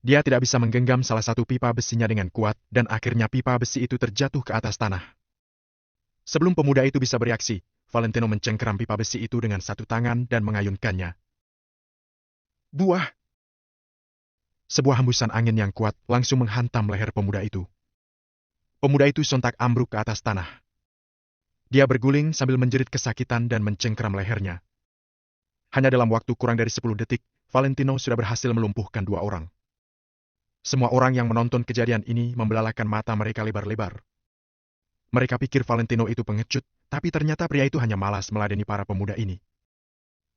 Dia tidak bisa menggenggam salah satu pipa besinya dengan kuat dan akhirnya pipa besi itu terjatuh ke atas tanah. Sebelum pemuda itu bisa bereaksi, Valentino mencengkeram pipa besi itu dengan satu tangan dan mengayunkannya. Buah! Sebuah hembusan angin yang kuat langsung menghantam leher pemuda itu. Pemuda itu sontak ambruk ke atas tanah. Dia berguling sambil menjerit kesakitan dan mencengkeram lehernya. Hanya dalam waktu kurang dari 10 detik, Valentino sudah berhasil melumpuhkan 2 orang. Semua orang yang menonton kejadian ini membelalakan mata mereka lebar-lebar. Mereka pikir Valentino itu pengecut, tapi ternyata pria itu hanya malas meladeni para pemuda ini.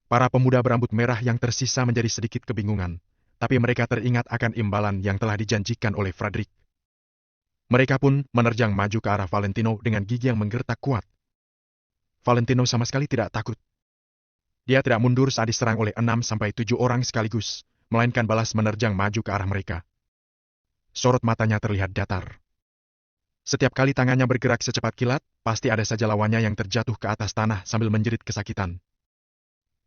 Para pemuda berambut merah yang tersisa menjadi sedikit kebingungan, tapi mereka teringat akan imbalan yang telah dijanjikan oleh Frederick. Mereka pun menerjang maju ke arah Valentino dengan gigi yang menggertak kuat. Valentino sama sekali tidak takut. Dia tidak mundur saat diserang oleh 6-7 orang sekaligus, melainkan balas menerjang maju ke arah mereka. Sorot matanya terlihat datar. Setiap kali tangannya bergerak secepat kilat, pasti ada saja lawannya yang terjatuh ke atas tanah sambil menjerit kesakitan.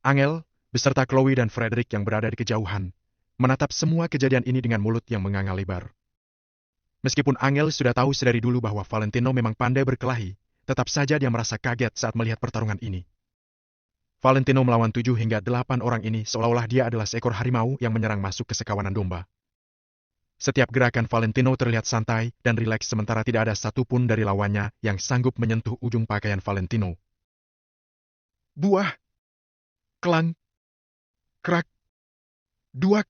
Angel, beserta Chloe dan Frederick yang berada di kejauhan, menatap semua kejadian ini dengan mulut yang menganga lebar. Meskipun Angel sudah tahu sedari dulu bahwa Valentino memang pandai berkelahi, tetap saja dia merasa kaget saat melihat pertarungan ini. Valentino melawan 7 hingga 8 orang ini seolah-olah dia adalah seekor harimau yang menyerang masuk ke sekawanan domba. Setiap gerakan Valentino terlihat santai dan rileks sementara tidak ada satupun dari lawannya yang sanggup menyentuh ujung pakaian Valentino. Buah! Klang! Krak! Duak!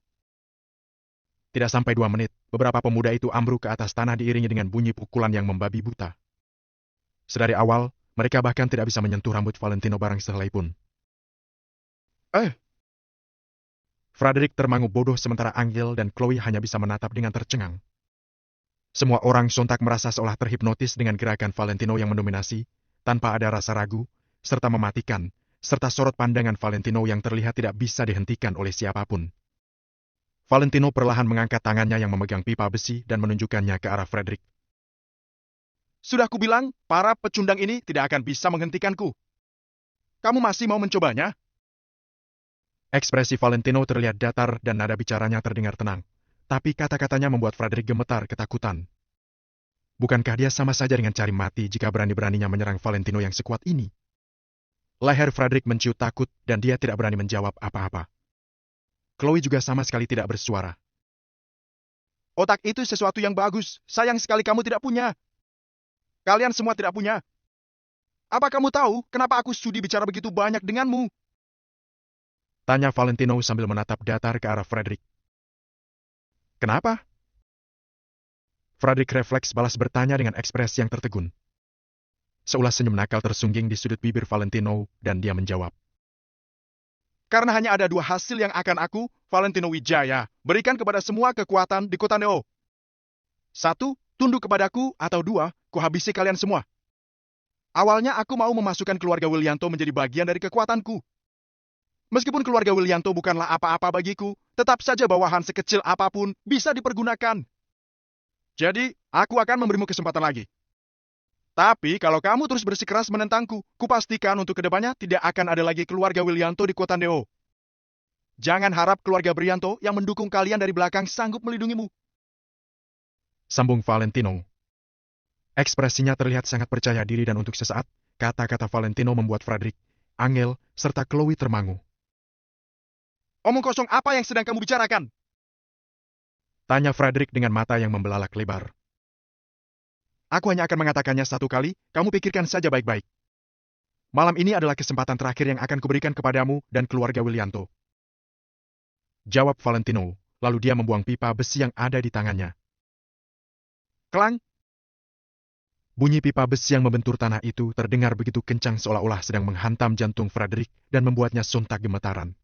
Tidak sampai 2 menit, beberapa pemuda itu ambruk ke atas tanah diiringi dengan bunyi pukulan yang membabi buta. Sedari awal, mereka bahkan tidak bisa menyentuh rambut Valentino barang sehelai pun. Frederick termangu bodoh sementara Angel dan Chloe hanya bisa menatap dengan tercengang. Semua orang sontak merasa seolah terhipnotis dengan gerakan Valentino yang mendominasi, tanpa ada rasa ragu, serta mematikan, serta sorot pandangan Valentino yang terlihat tidak bisa dihentikan oleh siapapun. Valentino perlahan mengangkat tangannya yang memegang pipa besi dan menunjukkannya ke arah Frederick. Sudah kubilang, para pecundang ini tidak akan bisa menghentikanku. Kamu masih mau mencobanya? Ekspresi Valentino terlihat datar dan nada bicaranya terdengar tenang. Tapi kata-katanya membuat Frederick gemetar ketakutan. Bukankah dia sama saja dengan cari mati jika berani-beraninya menyerang Valentino yang sekuat ini? Leher Frederick menciut takut dan dia tidak berani menjawab apa-apa. Chloe juga sama sekali tidak bersuara. Otak itu sesuatu yang bagus. Sayang sekali kamu tidak punya. Kalian semua tidak punya. Apa kamu tahu kenapa aku sudi bicara begitu banyak denganmu? Tanya Valentino sambil menatap datar ke arah Frederick. Kenapa? Frederick refleks balas bertanya dengan ekspresi yang tertegun. Seulas senyum nakal tersungging di sudut bibir Valentino dan dia menjawab. Karena hanya ada 2 hasil yang akan aku, Valentino Wijaya, berikan kepada semua kekuatan di kota Neo. 1, tunduk kepadaku, atau 2, kuhabisi kalian semua. Awalnya aku mau memasukkan keluarga Willianto menjadi bagian dari kekuatanku. Meskipun keluarga Willianto bukanlah apa-apa bagiku, tetap saja bawahan sekecil apapun bisa dipergunakan. Jadi, aku akan memberimu kesempatan lagi. Tapi, kalau kamu terus bersikeras menentangku, kupastikan untuk kedepannya tidak akan ada lagi keluarga Willianto di kota Neo. Jangan harap keluarga Brianto yang mendukung kalian dari belakang sanggup melindungimu. Sambung Valentino. Ekspresinya terlihat sangat percaya diri dan untuk sesaat, kata-kata Valentino membuat Frederick, Angel, serta Chloe termangu. Omong kosong apa yang sedang kamu bicarakan? Tanya Frederick dengan mata yang membelalak lebar. Aku hanya akan mengatakannya 1 kali, kamu pikirkan saja baik-baik. Malam ini adalah kesempatan terakhir yang akan kuberikan kepadamu dan keluarga Willianto. Jawab Valentino, lalu dia membuang pipa besi yang ada di tangannya. Klang! Bunyi pipa besi yang membentur tanah itu terdengar begitu kencang seolah-olah sedang menghantam jantung Frederick dan membuatnya sontak gemetaran.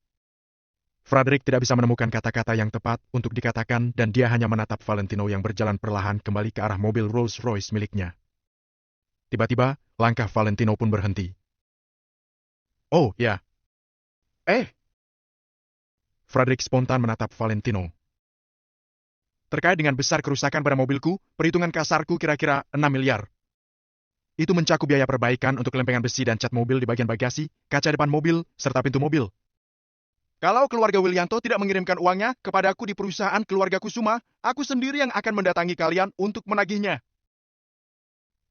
Frederick tidak bisa menemukan kata-kata yang tepat untuk dikatakan dan dia hanya menatap Valentino yang berjalan perlahan kembali ke arah mobil Rolls-Royce miliknya. Tiba-tiba, langkah Valentino pun berhenti. Oh, ya. Frederick spontan menatap Valentino. Terkait dengan besar kerusakan pada mobilku, perhitungan kasarku kira-kira 6 miliar. Itu mencakup biaya perbaikan untuk lempengan besi dan cat mobil di bagian bagasi, kaca depan mobil, serta pintu mobil. Kalau keluarga Willianto tidak mengirimkan uangnya kepadaku di perusahaan keluarga Kusuma, aku sendiri yang akan mendatangi kalian untuk menagihnya.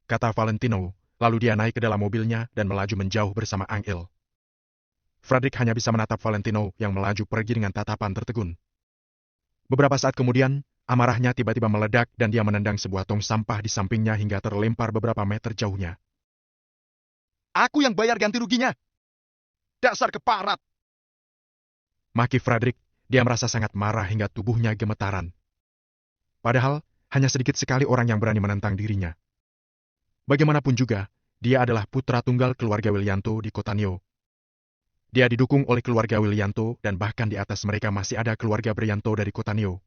Kata Valentino, lalu dia naik ke dalam mobilnya dan melaju menjauh bersama Angel. Frederick hanya bisa menatap Valentino yang melaju pergi dengan tatapan tertegun. Beberapa saat kemudian, amarahnya tiba-tiba meledak dan dia menendang sebuah tong sampah di sampingnya hingga terlempar beberapa meter jauhnya. Aku yang bayar ganti ruginya! Dasar keparat! Maki Frederick, dia merasa sangat marah hingga tubuhnya gemetaran. Padahal, hanya sedikit sekali orang yang berani menentang dirinya. Bagaimanapun juga, dia adalah putra tunggal keluarga Willianto di Kota Nio. Dia didukung oleh keluarga Willianto dan bahkan di atas mereka masih ada keluarga Brianto dari Kota Nio.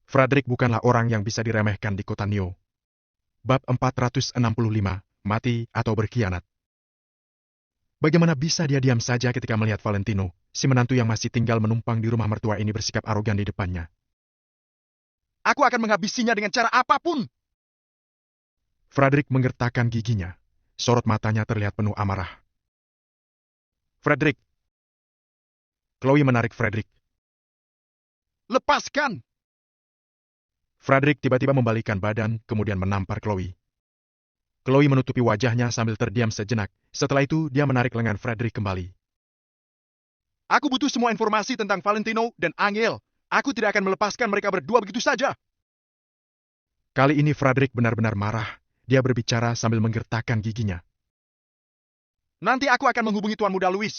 Frederick bukanlah orang yang bisa diremehkan di Kota Nio. Bab 465, mati atau berkhianat. Bagaimana bisa dia diam saja ketika melihat Valentino, si menantu yang masih tinggal menumpang di rumah mertua ini bersikap arogan di depannya. Aku akan menghabisinya dengan cara apapun! Frederick menggertakkan giginya. Sorot matanya terlihat penuh amarah. Frederick. Chloe menarik Frederick. Lepaskan! Frederick tiba-tiba membalikkan badan, kemudian menampar Chloe. Chloe menutupi wajahnya sambil terdiam sejenak. Setelah itu, dia menarik lengan Frederick kembali. Aku butuh semua informasi tentang Valentino dan Angel. Aku tidak akan melepaskan mereka berdua begitu saja. Kali ini Frederick benar-benar marah. Dia berbicara sambil menggertakkan giginya. Nanti aku akan menghubungi Tuan Muda Louis.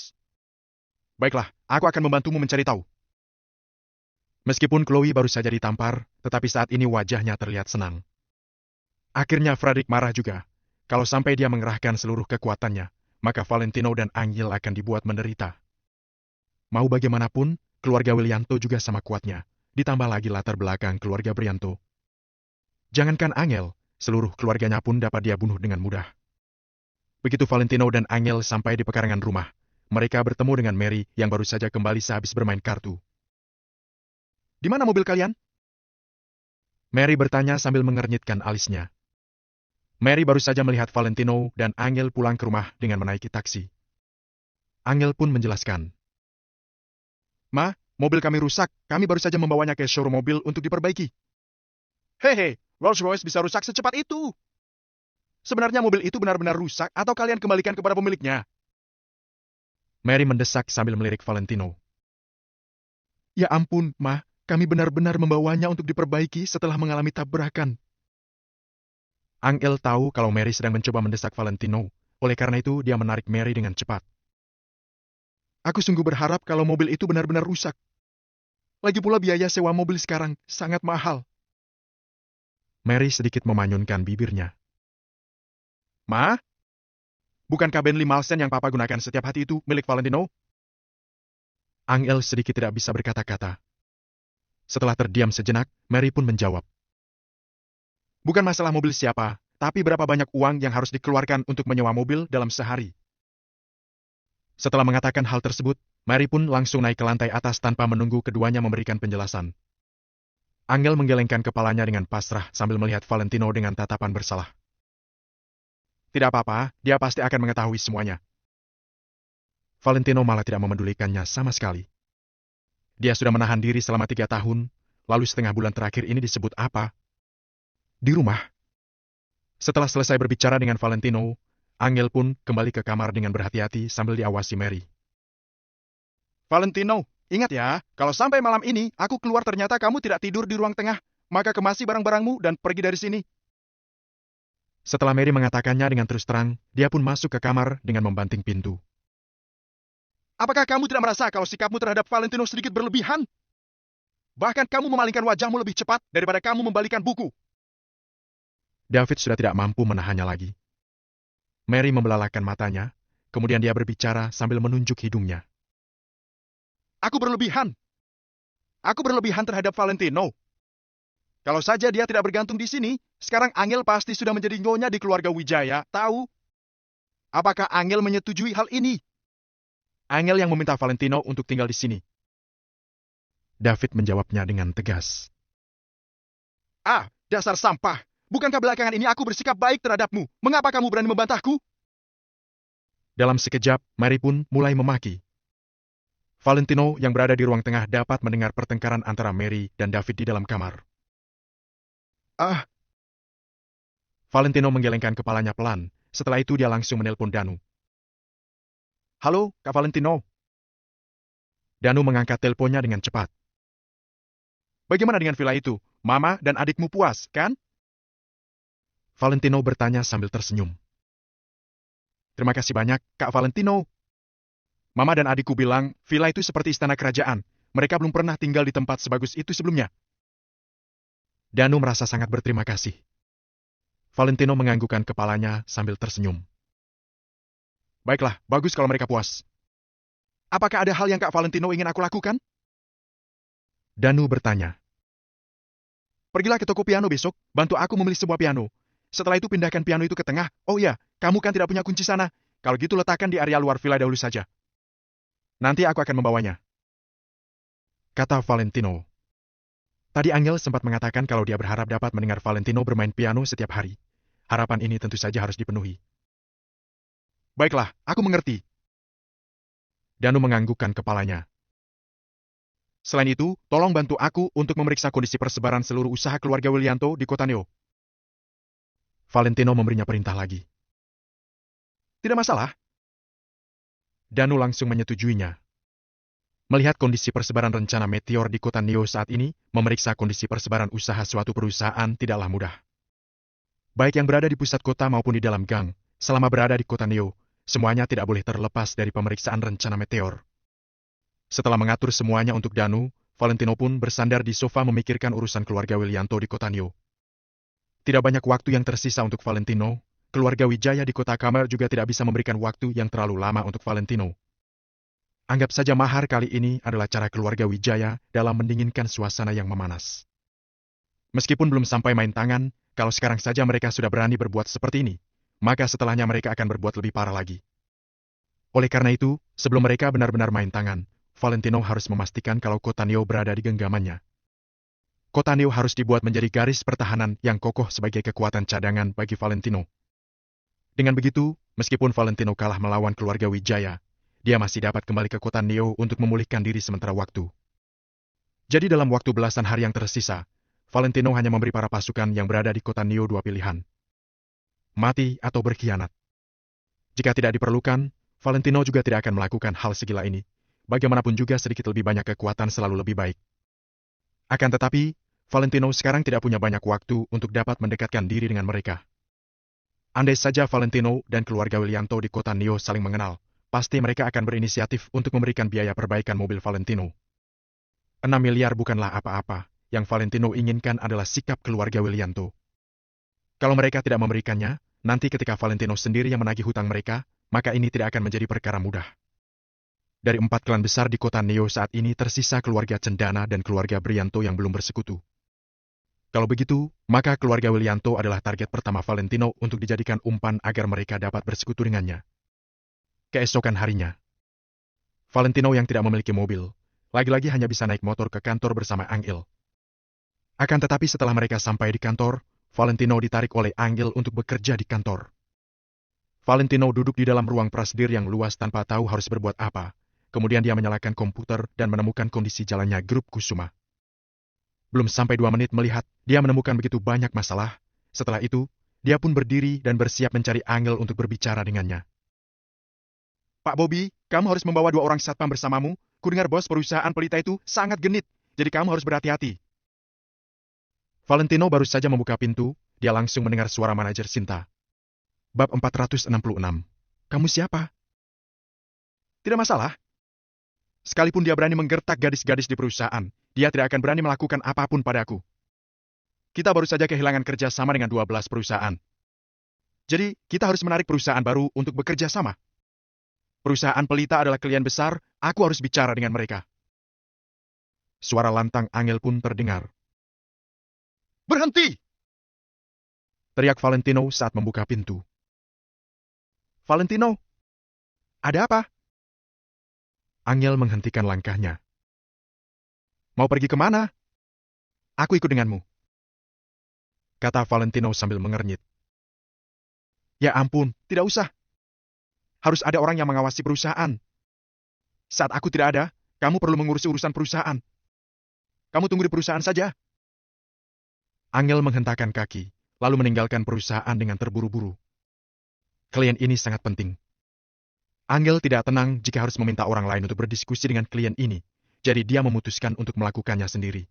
Baiklah, aku akan membantumu mencari tahu. Meskipun Chloe baru saja ditampar, tetapi saat ini wajahnya terlihat senang. Akhirnya Frederick marah juga. Kalau sampai dia mengerahkan seluruh kekuatannya, maka Valentino dan Angel akan dibuat menderita. Mau bagaimanapun, keluarga Willianto juga sama kuatnya. Ditambah lagi latar belakang keluarga Brianto. Jangankan Angel, seluruh keluarganya pun dapat dia bunuh dengan mudah. Begitu Valentino dan Angel sampai di pekarangan rumah, mereka bertemu dengan Mary yang baru saja kembali sehabis bermain kartu. Di mana mobil kalian? Mary bertanya sambil mengernyitkan alisnya. Mary baru saja melihat Valentino dan Angel pulang ke rumah dengan menaiki taksi. Angel pun menjelaskan. Ma, mobil kami rusak. Kami baru saja membawanya ke showroom mobil untuk diperbaiki. Hehe, Rolls-Royce bisa rusak secepat itu. Sebenarnya mobil itu benar-benar rusak atau kalian kembalikan kepada pemiliknya? Mary mendesak sambil melirik Valentino. Ya ampun, Ma, kami benar-benar membawanya untuk diperbaiki setelah mengalami tabrakan. Angel tahu kalau Mary sedang mencoba mendesak Valentino, oleh karena itu dia menarik Mary dengan cepat. Aku sungguh berharap kalau mobil itu benar-benar rusak. Lagi pula biaya sewa mobil sekarang sangat mahal. Mary sedikit memanyunkan bibirnya. Ma? Bukankah Bentley Malsen yang Papa gunakan setiap hari itu milik Valentino? Angel sedikit tidak bisa berkata-kata. Setelah terdiam sejenak, Mary pun menjawab. Bukan masalah mobil siapa, tapi berapa banyak uang yang harus dikeluarkan untuk menyewa mobil dalam sehari. Setelah mengatakan hal tersebut, Mary pun langsung naik ke lantai atas tanpa menunggu keduanya memberikan penjelasan. Angel menggelengkan kepalanya dengan pasrah sambil melihat Valentino dengan tatapan bersalah. Tidak apa-apa, dia pasti akan mengetahui semuanya. Valentino malah tidak memedulikannya sama sekali. Dia sudah menahan diri selama 3 tahun, lalu setengah bulan terakhir ini disebut apa? Di rumah. Setelah selesai berbicara dengan Valentino, Angel pun kembali ke kamar dengan berhati-hati sambil diawasi Mary. Valentino, ingat ya, kalau sampai malam ini aku keluar ternyata kamu tidak tidur di ruang tengah, maka kemasi barang-barangmu dan pergi dari sini. Setelah Mary mengatakannya dengan terus terang, dia pun masuk ke kamar dengan membanting pintu. Apakah kamu tidak merasa kalau sikapmu terhadap Valentino sedikit berlebihan? Bahkan kamu memalingkan wajahmu lebih cepat daripada kamu membalikan buku. David sudah tidak mampu menahannya lagi. Mary membelalakan matanya, kemudian dia berbicara sambil menunjuk hidungnya. Aku berlebihan. Aku berlebihan terhadap Valentino. Kalau saja dia tidak bergantung di sini, sekarang Angel pasti sudah menjadi nyonya di keluarga Wijaya, tahu? Apakah Angel menyetujui hal ini? Angel yang meminta Valentino untuk tinggal di sini. David menjawabnya dengan tegas. Ah, dasar sampah. Bukankah belakangan ini aku bersikap baik terhadapmu? Mengapa kamu berani membantahku? Dalam sekejap, Mary pun mulai memaki. Valentino yang berada di ruang tengah dapat mendengar pertengkaran antara Mary dan David di dalam kamar. Ah! Valentino menggelengkan kepalanya pelan. Setelah itu dia langsung menelpon Danu. Halo, Kak Valentino. Danu mengangkat teleponnya dengan cepat. Bagaimana dengan villa itu? Mama dan adikmu puas, kan? Valentino bertanya sambil tersenyum. Terima kasih banyak, Kak Valentino. Mama dan adikku bilang, villa itu seperti istana kerajaan. Mereka belum pernah tinggal di tempat sebagus itu sebelumnya. Danu merasa sangat berterima kasih. Valentino menganggukkan kepalanya sambil tersenyum. Baiklah, bagus kalau mereka puas. Apakah ada hal yang Kak Valentino ingin aku lakukan? Danu bertanya. Pergilah ke toko piano besok, bantu aku memilih sebuah piano. Setelah itu pindahkan piano itu ke tengah. Oh iya, kamu kan tidak punya kunci sana. Kalau gitu letakkan di area luar villa dahulu saja. Nanti aku akan membawanya. Kata Valentino. Tadi Angel sempat mengatakan kalau dia berharap dapat mendengar Valentino bermain piano setiap hari. Harapan ini tentu saja harus dipenuhi. Baiklah, aku mengerti. Danu menganggukkan kepalanya. Selain itu, tolong bantu aku untuk memeriksa kondisi persebaran seluruh usaha keluarga Willianto di kota Neo. Valentino memberinya perintah lagi. Tidak masalah. Danu langsung menyetujuinya. Melihat kondisi persebaran rencana meteor di kota Neo saat ini, memeriksa kondisi persebaran usaha suatu perusahaan tidaklah mudah. Baik yang berada di pusat kota maupun di dalam gang, selama berada di kota Neo, semuanya tidak boleh terlepas dari pemeriksaan rencana meteor. Setelah mengatur semuanya untuk Danu, Valentino pun bersandar di sofa memikirkan urusan keluarga Willianto di kota Neo. Tidak banyak waktu yang tersisa untuk Valentino, keluarga Wijaya di kota Kamar juga tidak bisa memberikan waktu yang terlalu lama untuk Valentino. Anggap saja mahar kali ini adalah cara keluarga Wijaya dalam mendinginkan suasana yang memanas. Meskipun belum sampai main tangan, kalau sekarang saja mereka sudah berani berbuat seperti ini, maka setelahnya mereka akan berbuat lebih parah lagi. Oleh karena itu, sebelum mereka benar-benar main tangan, Valentino harus memastikan kalau kota Neo berada di genggamannya. Kota Neo harus dibuat menjadi garis pertahanan yang kokoh sebagai kekuatan cadangan bagi Valentino. Dengan begitu, meskipun Valentino kalah melawan keluarga Wijaya, dia masih dapat kembali ke kota Neo untuk memulihkan diri sementara waktu. Jadi dalam waktu belasan hari yang tersisa, Valentino hanya memberi para pasukan yang berada di kota Neo dua pilihan. Mati atau berkhianat. Jika tidak diperlukan, Valentino juga tidak akan melakukan hal segila ini. Bagaimanapun juga sedikit lebih banyak kekuatan selalu lebih baik. Akan tetapi, Valentino sekarang tidak punya banyak waktu untuk dapat mendekatkan diri dengan mereka. Andai saja Valentino dan keluarga Willianto di kota Neo saling mengenal, pasti mereka akan berinisiatif untuk memberikan biaya perbaikan mobil Valentino. 6 miliar bukanlah apa-apa, yang Valentino inginkan adalah sikap keluarga Willianto. Kalau mereka tidak memberikannya, nanti ketika Valentino sendiri yang menagih hutang mereka, maka ini tidak akan menjadi perkara mudah. Dari 4 klan besar di kota Neo saat ini tersisa keluarga Cendana dan keluarga Brianto yang belum bersekutu. Kalau begitu, maka keluarga Willianto adalah target pertama Valentino untuk dijadikan umpan agar mereka dapat bersekutu dengannya. Keesokan harinya, Valentino yang tidak memiliki mobil, lagi-lagi hanya bisa naik motor ke kantor bersama Angel. Akan tetapi setelah mereka sampai di kantor, Valentino ditarik oleh Angel untuk bekerja di kantor. Valentino duduk di dalam ruang prasidir yang luas tanpa tahu harus berbuat apa. Kemudian dia menyalakan komputer dan menemukan kondisi jalannya grup Kusuma. Belum sampai 2 menit melihat, dia menemukan begitu banyak masalah. Setelah itu, dia pun berdiri dan bersiap mencari Angel untuk berbicara dengannya. Pak Bobby, kamu harus membawa 2 orang satpam bersamamu. Kudengar bos perusahaan pelita itu sangat genit, jadi kamu harus berhati-hati. Valentino baru saja membuka pintu, dia langsung mendengar suara manajer Sinta. Bab 466. Kamu siapa? Tidak masalah. Sekalipun dia berani menggertak gadis-gadis di perusahaan, dia tidak akan berani melakukan apapun padaku. Kita baru saja kehilangan kerja sama dengan 12 perusahaan. Jadi, kita harus menarik perusahaan baru untuk bekerja sama. Perusahaan pelita adalah klien besar, aku harus bicara dengan mereka. Suara lantang Angel pun terdengar. Berhenti! Teriak Valentino saat membuka pintu. Valentino, ada apa? Angel menghentikan langkahnya. Mau pergi kemana? Aku ikut denganmu. Kata Valentino sambil mengernyit. Ya ampun, tidak usah. Harus ada orang yang mengawasi perusahaan. Saat aku tidak ada, kamu perlu mengurusi urusan perusahaan. Kamu tunggu di perusahaan saja. Angel menghentakkan kaki, lalu meninggalkan perusahaan dengan terburu-buru. Klien ini sangat penting. Angel tidak tenang jika harus meminta orang lain untuk berdiskusi dengan klien ini, jadi dia memutuskan untuk melakukannya sendiri.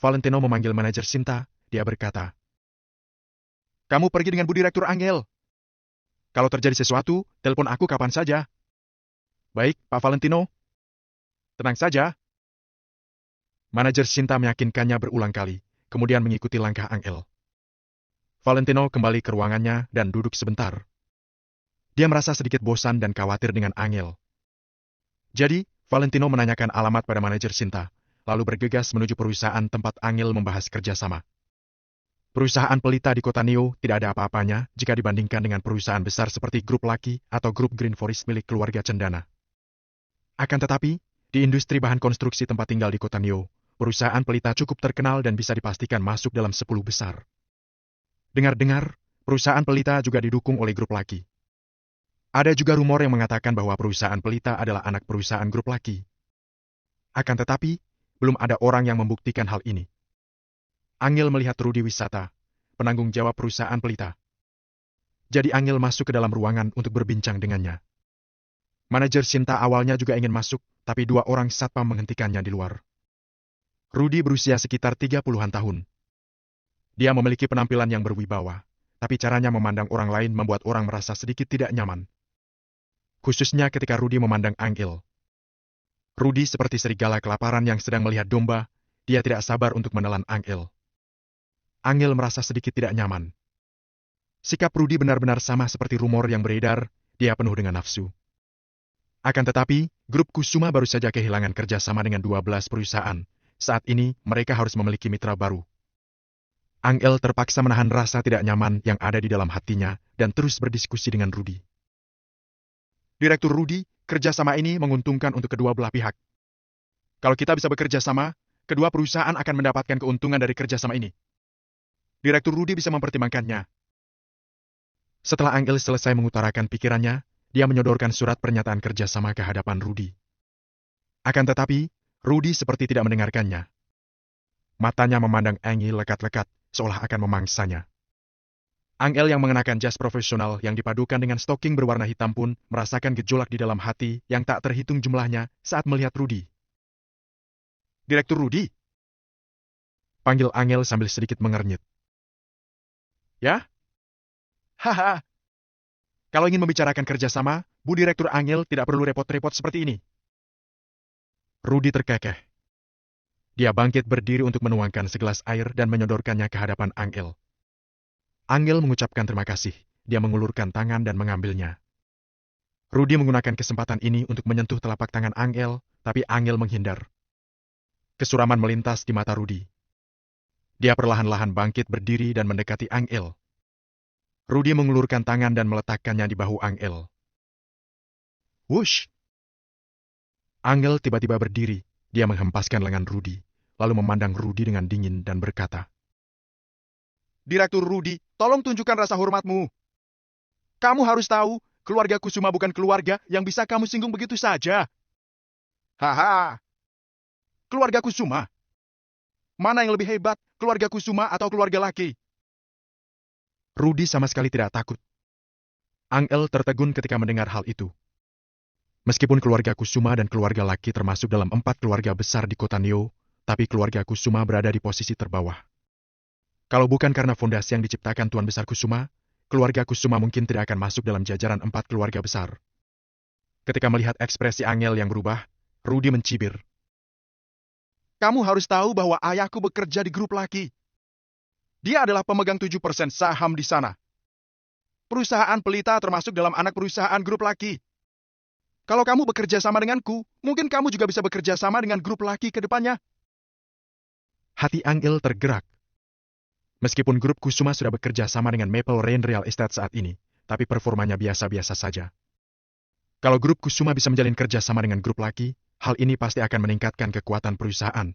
Valentino memanggil manajer Sinta, dia berkata, "Kamu pergi dengan Bu Direktur Angel. Kalau terjadi sesuatu, telepon aku kapan saja." "Baik, Pak Valentino." "Tenang saja." Manajer Sinta meyakinkannya berulang kali, kemudian mengikuti langkah Angel. Valentino kembali ke ruangannya dan duduk sebentar. Dia merasa sedikit bosan dan khawatir dengan Angel. Jadi, Valentino menanyakan alamat pada manajer Sinta, lalu bergegas menuju perusahaan tempat Angel membahas kerjasama. Perusahaan pelita di kota Neo tidak ada apa-apanya jika dibandingkan dengan perusahaan besar seperti Grup Lucky atau Grup Green Forest milik keluarga Cendana. Akan tetapi, di industri bahan konstruksi tempat tinggal di kota Neo, perusahaan pelita cukup terkenal dan bisa dipastikan masuk dalam 10 besar. Dengar-dengar, perusahaan pelita juga didukung oleh Grup Lucky. Ada juga rumor yang mengatakan bahwa perusahaan pelita adalah anak perusahaan Grup Lucky. Akan tetapi, belum ada orang yang membuktikan hal ini. Angel melihat Rudy Wisata, penanggung jawab perusahaan pelita. Jadi Angel masuk ke dalam ruangan untuk berbincang dengannya. Manajer Sinta awalnya juga ingin masuk, tapi 2 orang satpam menghentikannya di luar. Rudy berusia sekitar 30-an tahun. Dia memiliki penampilan yang berwibawa, tapi caranya memandang orang lain membuat orang merasa sedikit tidak nyaman. Khususnya ketika Rudy memandang Angel. Rudy seperti serigala kelaparan yang sedang melihat domba, dia tidak sabar untuk menelan Angel. Angel merasa sedikit tidak nyaman. Sikap Rudy benar-benar sama seperti rumor yang beredar, dia penuh dengan nafsu. Akan tetapi, Grup Kusuma baru saja kehilangan kerjasama dengan 12 perusahaan. Saat ini, mereka harus memiliki mitra baru. Angel terpaksa menahan rasa tidak nyaman yang ada di dalam hatinya dan terus berdiskusi dengan Rudy. "Direktur Rudy, kerjasama ini menguntungkan untuk kedua belah pihak. Kalau kita bisa bekerja sama, kedua perusahaan akan mendapatkan keuntungan dari kerjasama ini. Direktur Rudy bisa mempertimbangkannya." Setelah Angel selesai mengutarakan pikirannya, dia menyodorkan surat pernyataan kerjasama ke hadapan Rudy. Akan tetapi, Rudy seperti tidak mendengarkannya. Matanya memandang Angel lekat-lekat, seolah akan memangsanya. Angel yang mengenakan jas profesional yang dipadukan dengan stoking berwarna hitam pun merasakan gejolak di dalam hati yang tak terhitung jumlahnya saat melihat Rudy. "Direktur Rudy?" panggil Angel sambil sedikit mengernyit. "Ya? Haha. Kalau ingin membicarakan kerjasama, Bu Direktur Angel tidak perlu repot-repot seperti ini." Rudy terkekeh. Dia bangkit berdiri untuk menuangkan segelas air dan menyodorkannya ke hadapan Angel. Angel mengucapkan terima kasih. Dia mengulurkan tangan dan mengambilnya. Rudy menggunakan kesempatan ini untuk menyentuh telapak tangan Angel, tapi Angel menghindar. Kesuraman melintas di mata Rudy. Dia perlahan-lahan bangkit berdiri dan mendekati Angel. Rudy mengulurkan tangan dan meletakkannya di bahu Angel. Wush! Angel tiba-tiba berdiri. Dia menghempaskan lengan Rudy, lalu memandang Rudy dengan dingin dan berkata, "Direktur Rudy, tolong tunjukkan rasa hormatmu. Kamu harus tahu, keluarga Kusuma bukan keluarga yang bisa kamu singgung begitu saja." "Haha. Keluarga Kusuma? Mana yang lebih hebat, keluarga Kusuma atau keluarga Lucky?" Rudy sama sekali tidak takut. Angel tertegun ketika mendengar hal itu. Meskipun keluarga Kusuma dan keluarga Lucky termasuk dalam 4 keluarga besar di kota Neo, tapi keluarga Kusuma berada di posisi terbawah. Kalau bukan karena fondasi yang diciptakan Tuan Besar Kusuma, keluarga Kusuma mungkin tidak akan masuk dalam jajaran 4 keluarga besar. Ketika melihat ekspresi Angel yang berubah, Rudy mencibir. Kamu harus tahu bahwa ayahku bekerja di grup laki. Dia adalah pemegang 7% saham di sana. Perusahaan Pelita termasuk dalam anak perusahaan grup laki. Kalau kamu bekerja sama denganku, mungkin kamu juga bisa bekerja sama dengan grup laki ke depannya. Hati Angel tergerak. Meskipun grup Kusuma sudah bekerja sama dengan Maple Rain Real Estate saat ini, tapi performanya biasa-biasa saja. Kalau grup Kusuma bisa menjalin kerja sama dengan grup laki, hal ini pasti akan meningkatkan kekuatan perusahaan.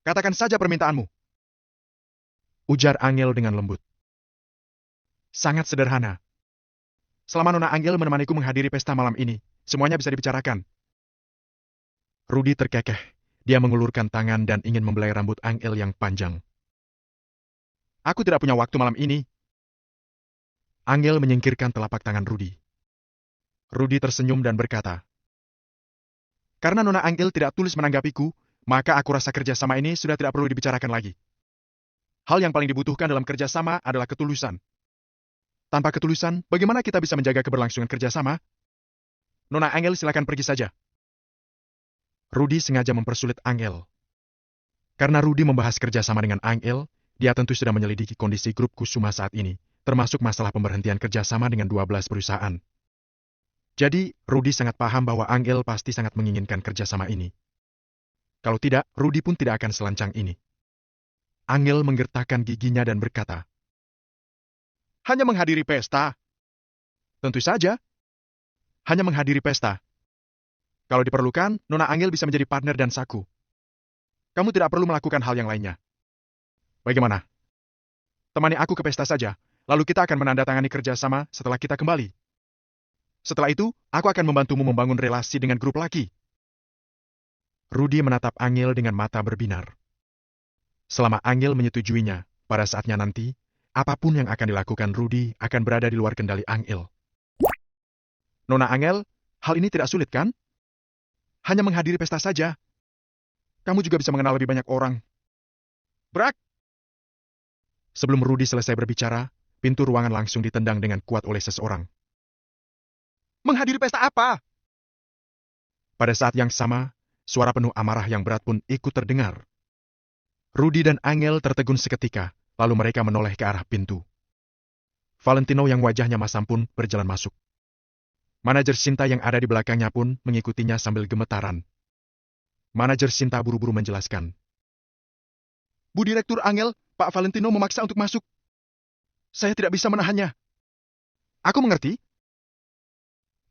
Katakan saja permintaanmu. Ujar Angel dengan lembut. Sangat sederhana. Selama Nona Angel menemaniku menghadiri pesta malam ini, semuanya bisa dibicarakan. Rudy terkekeh. Dia mengulurkan tangan dan ingin membelai rambut Angel yang panjang. Aku tidak punya waktu malam ini. Angel menyingkirkan telapak tangan Rudy. Rudy tersenyum dan berkata, karena Nona Angel tidak tulus menanggapiku, maka aku rasa kerjasama ini sudah tidak perlu dibicarakan lagi. Hal yang paling dibutuhkan dalam kerjasama adalah ketulusan. Tanpa ketulusan, bagaimana kita bisa menjaga keberlangsungan kerjasama? Nona Angel silakan pergi saja. Rudy sengaja mempersulit Angel. Karena Rudy membahas kerjasama dengan Angel, dia tentu sudah menyelidiki kondisi grup Kusuma saat ini, termasuk masalah pemberhentian kerjasama dengan 12 perusahaan. Jadi, Rudy sangat paham bahwa Angel pasti sangat menginginkan kerjasama ini. Kalau tidak, Rudy pun tidak akan selancang ini. Angel menggertakkan giginya dan berkata, hanya menghadiri pesta? Tentu saja. Hanya menghadiri pesta. Kalau diperlukan, Nona Angel bisa menjadi partner dan saku. Kamu tidak perlu melakukan hal yang lainnya. Bagaimana? Temani aku ke pesta saja, lalu kita akan menandatangani kerjasama setelah kita kembali. Setelah itu, aku akan membantumu membangun relasi dengan grup laki. Rudy menatap Angel dengan mata berbinar. Selama Angel menyetujuinya, pada saatnya nanti, apapun yang akan dilakukan Rudy akan berada di luar kendali Angel. Nona Angel, hal ini tidak sulit kan? Hanya menghadiri pesta saja. Kamu juga bisa mengenal lebih banyak orang. Brak! Sebelum Rudy selesai berbicara, pintu ruangan langsung ditendang dengan kuat oleh seseorang. Menghadiri pesta apa? Pada saat yang sama, suara penuh amarah yang berat pun ikut terdengar. Rudy dan Angel tertegun seketika, lalu mereka menoleh ke arah pintu. Valentino yang wajahnya masam pun berjalan masuk. Manajer Sinta yang ada di belakangnya pun mengikutinya sambil gemetaran. Manajer Sinta buru-buru menjelaskan. Bu Direktur Angel, Pak Valentino memaksa untuk masuk. Saya tidak bisa menahannya. Aku mengerti.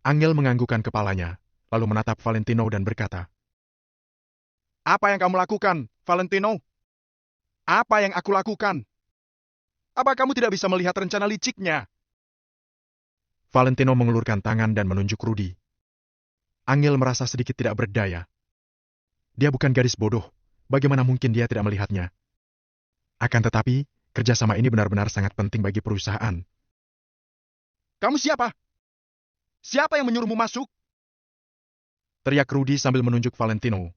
Angel menganggukkan kepalanya, lalu menatap Valentino dan berkata, apa yang kamu lakukan, Valentino? Apa yang aku lakukan? Apa kamu tidak bisa melihat rencana liciknya? Valentino mengulurkan tangan dan menunjuk Rudy. Angel merasa sedikit tidak berdaya. Dia bukan gadis bodoh, bagaimana mungkin dia tidak melihatnya? Akan tetapi, kerjasama ini benar-benar sangat penting bagi perusahaan. Kamu siapa? Siapa yang menyuruhmu masuk? Teriak Rudy sambil menunjuk Valentino.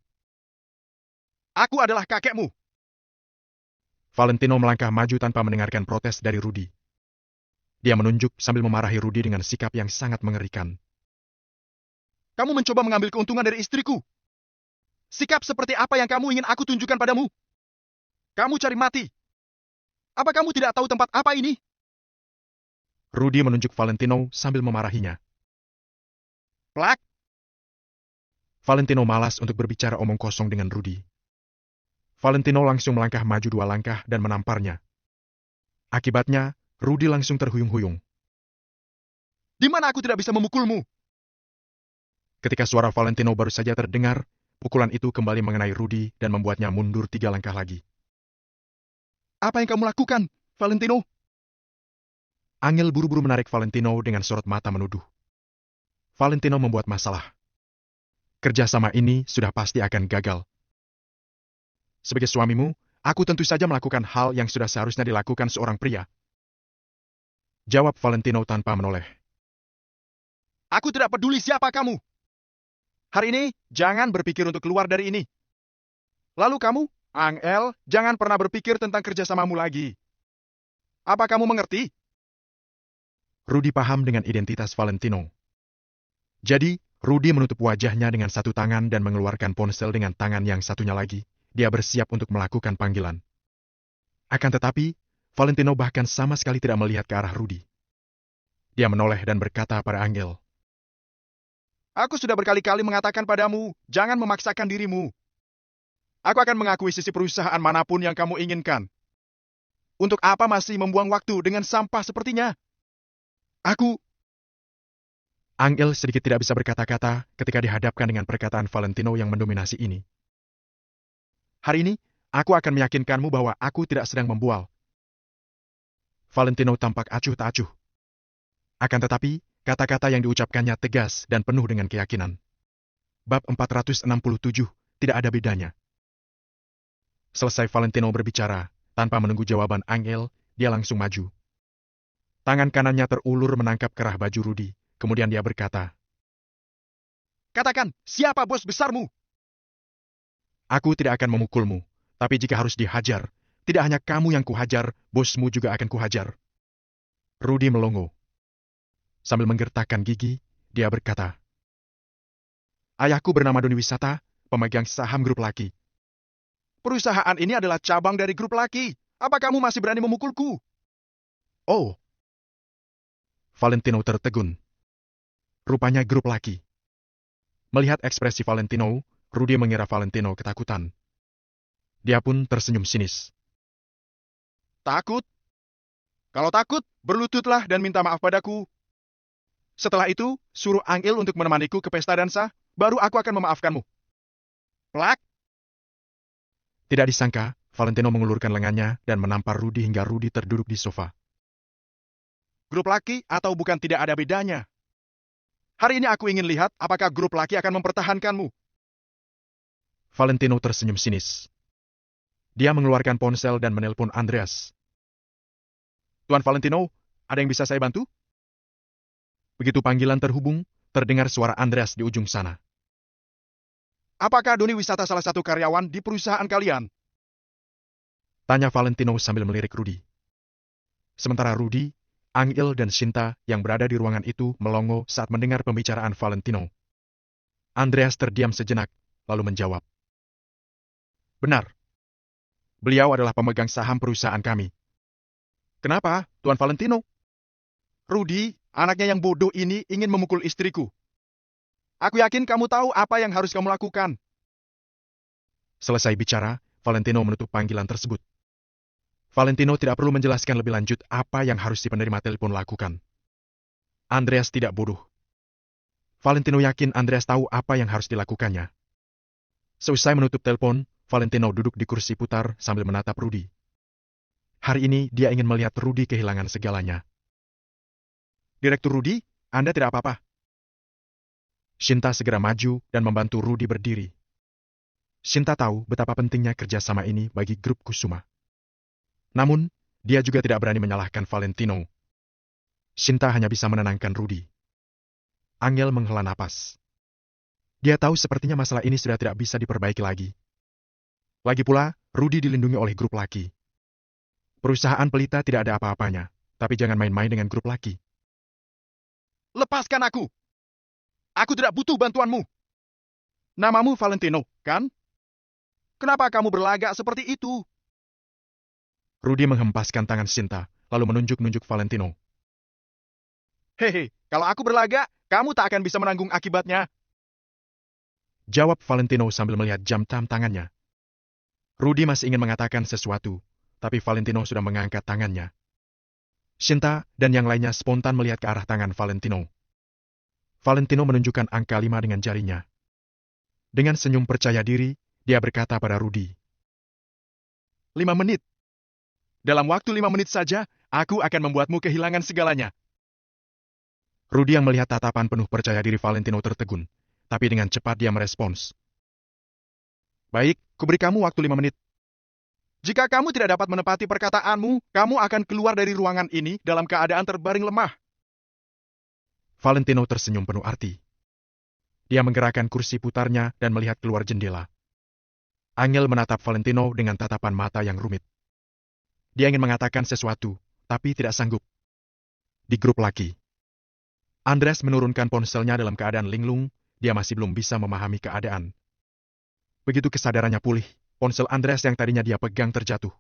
Aku adalah kakekmu. Valentino melangkah maju tanpa mendengarkan protes dari Rudy. Dia menunjuk sambil memarahi Rudy dengan sikap yang sangat mengerikan. Kamu mencoba mengambil keuntungan dari istriku. Sikap seperti apa yang kamu ingin aku tunjukkan padamu? Kamu cari mati. Apa kamu tidak tahu tempat apa ini? Rudy menunjuk Valentino sambil memarahinya. Plak! Valentino malas untuk berbicara omong kosong dengan Rudy. Valentino langsung melangkah maju 2 langkah dan menamparnya. Akibatnya, Rudy langsung terhuyung-huyung. Di mana aku tidak bisa memukulmu? Ketika suara Valentino baru saja terdengar, pukulan itu kembali mengenai Rudy dan membuatnya mundur 3 langkah lagi. Apa yang kamu lakukan, Valentino? Angel buru-buru menarik Valentino dengan sorot mata menuduh. Valentino membuat masalah. Kerjasama ini sudah pasti akan gagal. Sebagai suamimu, aku tentu saja melakukan hal yang sudah seharusnya dilakukan seorang pria. Jawab Valentino tanpa menoleh. Aku tidak peduli siapa kamu. Hari ini, jangan berpikir untuk keluar dari ini. Lalu kamu, Angel, jangan pernah berpikir tentang kerjasamamu lagi. Apa kamu mengerti? Rudy paham dengan identitas Valentino. Jadi, Rudy menutup wajahnya dengan satu tangan dan mengeluarkan ponsel dengan tangan yang satunya lagi. Dia bersiap untuk melakukan panggilan. Akan tetapi, Valentino bahkan sama sekali tidak melihat ke arah Rudy. Dia menoleh dan berkata pada Angel, "Aku sudah berkali-kali mengatakan padamu, jangan memaksakan dirimu. Aku akan mengakuisisi perusahaan manapun yang kamu inginkan. Untuk apa masih membuang waktu dengan sampah sepertinya? Aku..." Angel sedikit tidak bisa berkata-kata ketika dihadapkan dengan perkataan Valentino yang mendominasi ini. "Hari ini, aku akan meyakinkanmu bahwa aku tidak sedang membual." Valentino tampak acuh tak acuh. Akan tetapi, kata-kata yang diucapkannya tegas dan penuh dengan keyakinan. Bab 467, tidak ada bedanya. Selesai Valentino berbicara, tanpa menunggu jawaban Angel, dia langsung maju. Tangan kanannya terulur menangkap kerah baju Rudy, kemudian dia berkata, "Katakan, siapa bos besarmu?" "Aku tidak akan memukulmu, tapi jika harus dihajar, tidak hanya kamu yang kuhajar, bosmu juga akan kuhajar." Rudy melongo. Sambil menggertakkan gigi, dia berkata, "Ayahku bernama Doni Wisata, pemegang saham grup Laki. Perusahaan ini adalah cabang dari grup Laki. Apa kamu masih berani memukulku?" "Oh." Valentino tertegun. Rupanya grup Laki. Melihat ekspresi Valentino, Rudy mengira Valentino ketakutan. Dia pun tersenyum sinis. "Takut? Kalau takut, berlututlah dan minta maaf padaku. Setelah itu, suruh Angel untuk menemaniku ke pesta dansa, baru aku akan memaafkanmu." Plak! Tidak disangka, Valentino mengulurkan lengannya dan menampar Rudy hingga Rudy terduduk di sofa. "Grup Laki atau bukan tidak ada bedanya. Hari ini aku ingin lihat apakah grup Laki akan mempertahankanmu." Valentino tersenyum sinis. Dia mengeluarkan ponsel dan menelpon Andreas. "Tuan Valentino, ada yang bisa saya bantu?" Begitu panggilan terhubung, terdengar suara Andreas di ujung sana. "Apakah Doni Wisata salah satu karyawan di perusahaan kalian?" tanya Valentino sambil melirik Rudy. Sementara Rudy, Angel dan Sinta yang berada di ruangan itu melongo saat mendengar pembicaraan Valentino. Andreas terdiam sejenak, lalu menjawab, "Benar. Beliau adalah pemegang saham perusahaan kami." "Kenapa, Tuan Valentino?" "Rudy, anaknya yang bodoh ini ingin memukul istriku. Aku yakin kamu tahu apa yang harus kamu lakukan." Selesai bicara, Valentino menutup panggilan tersebut. Valentino tidak perlu menjelaskan lebih lanjut apa yang harus si penerima telepon lakukan. Andreas tidak bodoh. Valentino yakin Andreas tahu apa yang harus dilakukannya. Seusai menutup telepon, Valentino duduk di kursi putar sambil menatap Rudy. Hari ini dia ingin melihat Rudy kehilangan segalanya. "Direktur Rudy, Anda tidak apa-apa?" Sinta segera maju dan membantu Rudy berdiri. Sinta tahu betapa pentingnya kerjasama ini bagi grup Kusuma. Namun, dia juga tidak berani menyalahkan Valentino. Sinta hanya bisa menenangkan Rudy. Angel menghela napas. Dia tahu sepertinya masalah ini sudah tidak bisa diperbaiki lagi. Lagi pula, Rudy dilindungi oleh grup Laki. Perusahaan pelita tidak ada apa-apanya, tapi jangan main-main dengan grup Laki. "Lepaskan aku! Aku tidak butuh bantuanmu. Namamu Valentino, kan? Kenapa kamu berlagak seperti itu?" Rudy menghempaskan tangan Sinta, lalu menunjuk-nunjuk Valentino. "Hehe, kalau aku berlagak, kamu tak akan bisa menanggung akibatnya." Jawab Valentino sambil melihat jam tangannya. Rudy masih ingin mengatakan sesuatu, tapi Valentino sudah mengangkat tangannya. Sinta dan yang lainnya spontan melihat ke arah tangan Valentino. Valentino menunjukkan angka 5 dengan jarinya. Dengan senyum percaya diri, dia berkata pada Rudy, 5 menit. Dalam waktu 5 menit saja, aku akan membuatmu kehilangan segalanya." Rudy yang melihat tatapan penuh percaya diri Valentino tertegun, tapi dengan cepat dia merespons. "Baik, kuberi kamu waktu 5 menit. Jika kamu tidak dapat menepati perkataanmu, kamu akan keluar dari ruangan ini dalam keadaan terbaring lemah." Valentino tersenyum penuh arti. Dia menggerakkan kursi putarnya dan melihat keluar jendela. Angel menatap Valentino dengan tatapan mata yang rumit. Dia ingin mengatakan sesuatu, tapi tidak sanggup. Di grup laki, Andres menurunkan ponselnya dalam keadaan linglung, dia masih belum bisa memahami keadaan. Begitu kesadarannya pulih, ponsel Andres yang tadinya dia pegang terjatuh.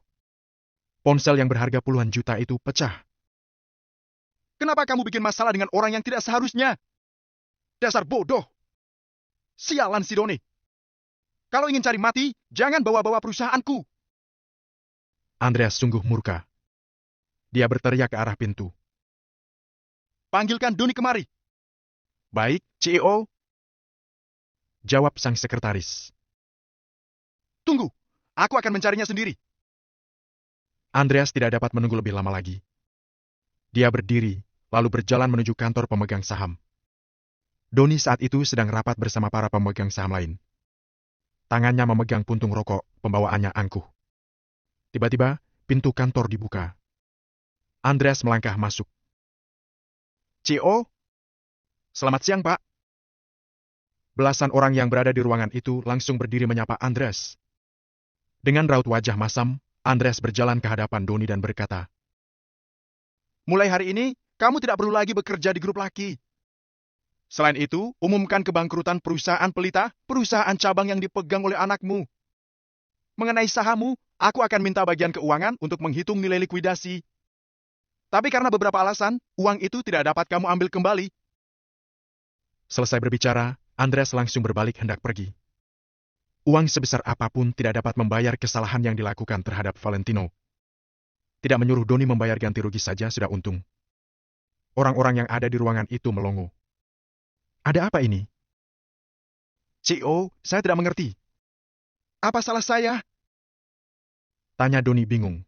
Ponsel yang berharga puluhan juta itu pecah. Kenapa kamu bikin masalah dengan orang yang tidak seharusnya? Dasar bodoh! Sialan si Doni! Kalau ingin cari mati, jangan bawa-bawa perusahaanku! Andreas sungguh murka. Dia berteriak ke arah pintu. Panggilkan Doni kemari. Baik, CEO. Jawab sang sekretaris. Tunggu, aku akan mencarinya sendiri. Andreas tidak dapat menunggu lebih lama lagi. Dia berdiri, lalu berjalan menuju kantor pemegang saham. Doni saat itu sedang rapat bersama para pemegang saham lain. Tangannya memegang puntung rokok, pembawaannya angkuh. Tiba-tiba, pintu kantor dibuka. Andreas melangkah masuk. CEO? Selamat siang, Pak. Belasan orang yang berada di ruangan itu langsung berdiri menyapa Andreas. Dengan raut wajah masam, Andreas berjalan ke hadapan Doni dan berkata, mulai hari ini, kamu tidak perlu lagi bekerja di grup laki. Selain itu, umumkan kebangkrutan perusahaan pelita, perusahaan cabang yang dipegang oleh anakmu. Mengenai sahammu, aku akan minta bagian keuangan untuk menghitung nilai likuidasi. Tapi karena beberapa alasan, uang itu tidak dapat kamu ambil kembali. Selesai berbicara, Andreas langsung berbalik hendak pergi. Uang sebesar apapun tidak dapat membayar kesalahan yang dilakukan terhadap Valentino. Tidak menyuruh Doni membayar ganti rugi saja sudah untung. Orang-orang yang ada di ruangan itu melongo. Ada apa ini? CEO, saya tidak mengerti. Apa salah saya? Tanya Doni bingung.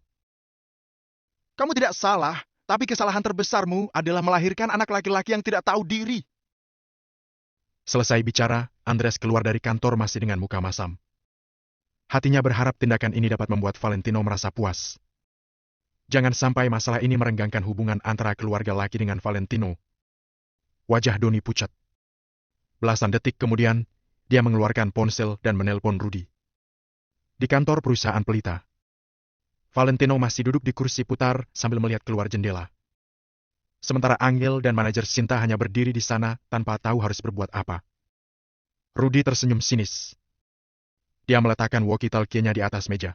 Kamu tidak salah, tapi kesalahan terbesarmu adalah melahirkan anak laki-laki yang tidak tahu diri. Selesai bicara, Andreas keluar dari kantor masih dengan muka masam. Hatinya berharap tindakan ini dapat membuat Valentino merasa puas. Jangan sampai masalah ini merenggangkan hubungan antara keluarga laki dengan Valentino. Wajah Doni pucat. Belasan detik kemudian, dia mengeluarkan ponsel dan menelpon Rudy. Di kantor perusahaan pelita. Valentino masih duduk di kursi putar sambil melihat keluar jendela. Sementara Angel dan manajer Sinta hanya berdiri di sana tanpa tahu harus berbuat apa. Rudy tersenyum sinis. Dia meletakkan walkie-talkie-nya di atas meja.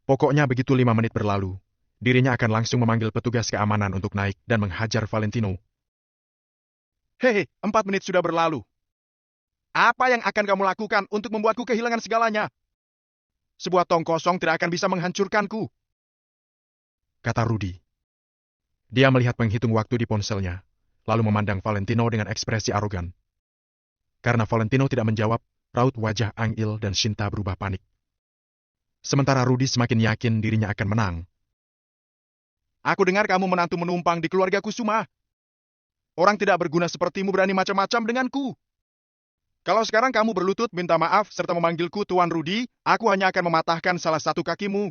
Pokoknya begitu 5 menit berlalu, dirinya akan langsung memanggil petugas keamanan untuk naik dan menghajar Valentino. Hei, 4 menit sudah berlalu. Apa yang akan kamu lakukan untuk membuatku kehilangan segalanya? Sebuah tong kosong tidak akan bisa menghancurkanku. Kata Rudy. Dia melihat penghitung waktu di ponselnya, lalu memandang Valentino dengan ekspresi arogan. Karena Valentino tidak menjawab, raut wajah Angel dan Sinta berubah panik. Sementara Rudy semakin yakin dirinya akan menang. Aku dengar kamu menantu menumpang di keluarga Kusuma. Orang tidak berguna sepertimu berani macam-macam denganku. Kalau sekarang kamu berlutut minta maaf serta memanggilku Tuan Rudy, aku hanya akan mematahkan salah satu kakimu.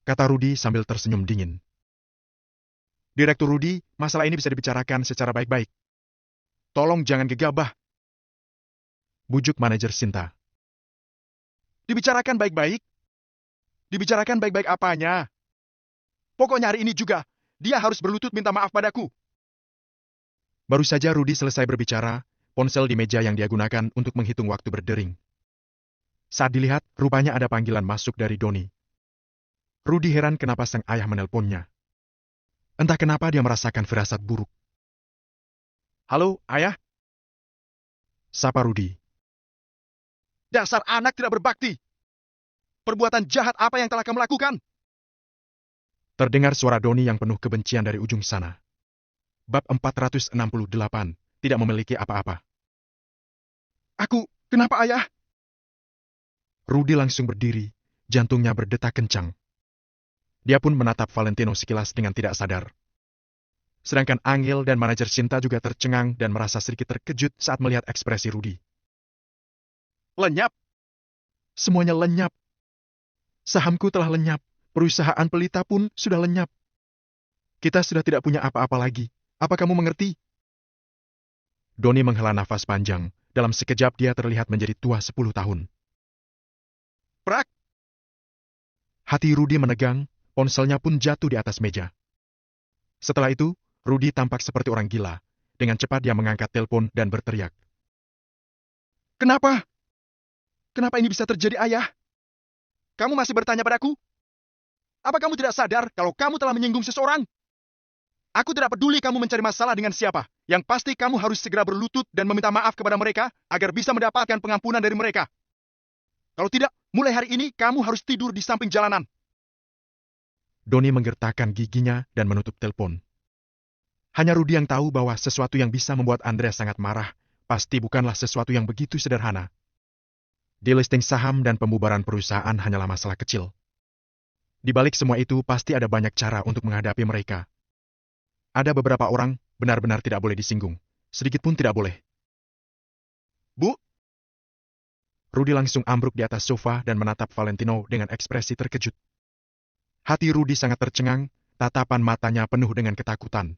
Kata Rudy sambil tersenyum dingin. Direktur Rudy, masalah ini bisa dibicarakan secara baik-baik. Tolong jangan gegabah. Bujuk manajer Sinta. Dibicarakan baik-baik? Dibicarakan baik-baik apanya? Pokoknya hari ini juga, dia harus berlutut minta maaf padaku. Baru saja Rudy selesai berbicara, ponsel di meja yang dia gunakan untuk menghitung waktu berdering. Saat dilihat, rupanya ada panggilan masuk dari Doni. Rudy heran kenapa sang ayah menelponnya. Entah kenapa dia merasakan firasat buruk. Halo, ayah? Sapa Rudy. Dasar anak tidak berbakti! Perbuatan jahat apa yang telah kamu lakukan? Terdengar suara Doni yang penuh kebencian dari ujung sana. Bab 468, tidak memiliki apa-apa. Kenapa ayah? Rudy langsung berdiri, jantungnya berdetak kencang. Dia pun menatap Valentino sekilas dengan tidak sadar. Sedangkan Angel dan manajer Sinta juga tercengang dan merasa sedikit terkejut saat melihat ekspresi Rudy. Lenyap? Semuanya lenyap. Sahamku telah lenyap, perusahaan pelita pun sudah lenyap. Kita sudah tidak punya apa-apa lagi. Apa kamu mengerti? Doni menghela nafas panjang. Dalam sekejap dia terlihat menjadi tua 10 tahun. Hati Rudy menegang, ponselnya pun jatuh di atas meja. Setelah itu, Rudy tampak seperti orang gila. Dengan cepat dia mengangkat telepon dan berteriak. Kenapa? Kenapa ini bisa terjadi, Ayah? Kamu masih bertanya padaku? Apa kamu tidak sadar kalau kamu telah menyinggung seseorang? Aku tidak peduli kamu mencari masalah dengan siapa. Yang pasti kamu harus segera berlutut dan meminta maaf kepada mereka agar bisa mendapatkan pengampunan dari mereka. Kalau tidak, mulai hari ini kamu harus tidur di samping jalanan. Doni menggertakkan giginya dan menutup telepon. Hanya Rudy yang tahu bahwa sesuatu yang bisa membuat Andreas sangat marah pasti bukanlah sesuatu yang begitu sederhana. Delisting saham dan pembubaran perusahaan hanyalah masalah kecil. Di balik semua itu pasti ada banyak cara untuk menghadapi mereka. Ada beberapa orang benar-benar tidak boleh disinggung. Sedikit pun tidak boleh. Bu? Rudy langsung ambruk di atas sofa dan menatap Valentino dengan ekspresi terkejut. Hati Rudy sangat tercengang, tatapan matanya penuh dengan ketakutan.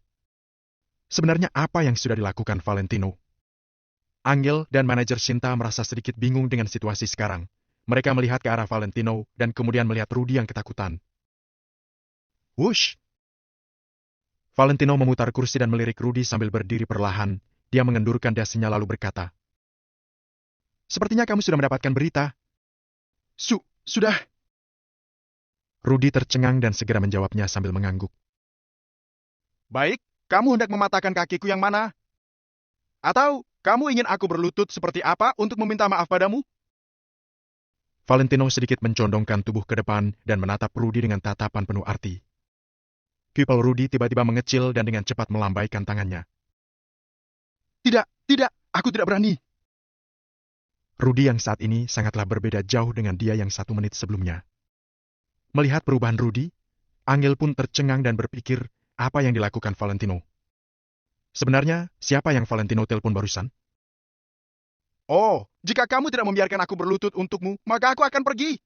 Sebenarnya apa yang sudah dilakukan Valentino? Angel dan manajer Shinta merasa sedikit bingung dengan situasi sekarang. Mereka melihat ke arah Valentino dan kemudian melihat Rudy yang ketakutan. Wush! Valentino memutar kursi dan melirik Rudy sambil berdiri perlahan. Dia mengendurkan dasinya lalu berkata, "Sepertinya kamu sudah mendapatkan berita." Sudah. Rudy tercengang dan segera menjawabnya sambil mengangguk. Baik, kamu hendak mematahkan kakiku yang mana? Atau kamu ingin aku berlutut seperti apa untuk meminta maaf padamu? Valentino sedikit mencondongkan tubuh ke depan dan menatap Rudy dengan tatapan penuh arti. Pupil Rudy tiba-tiba mengecil dan dengan cepat melambaikan tangannya. Tidak, aku tidak berani. Rudy yang saat ini sangatlah berbeda jauh dengan dia yang 1 menit sebelumnya. Melihat perubahan Rudy, Angel pun tercengang dan berpikir apa yang dilakukan Valentino. Sebenarnya, siapa yang Valentino telepon barusan? Oh, jika kamu tidak membiarkan aku berlutut untukmu, maka aku akan pergi.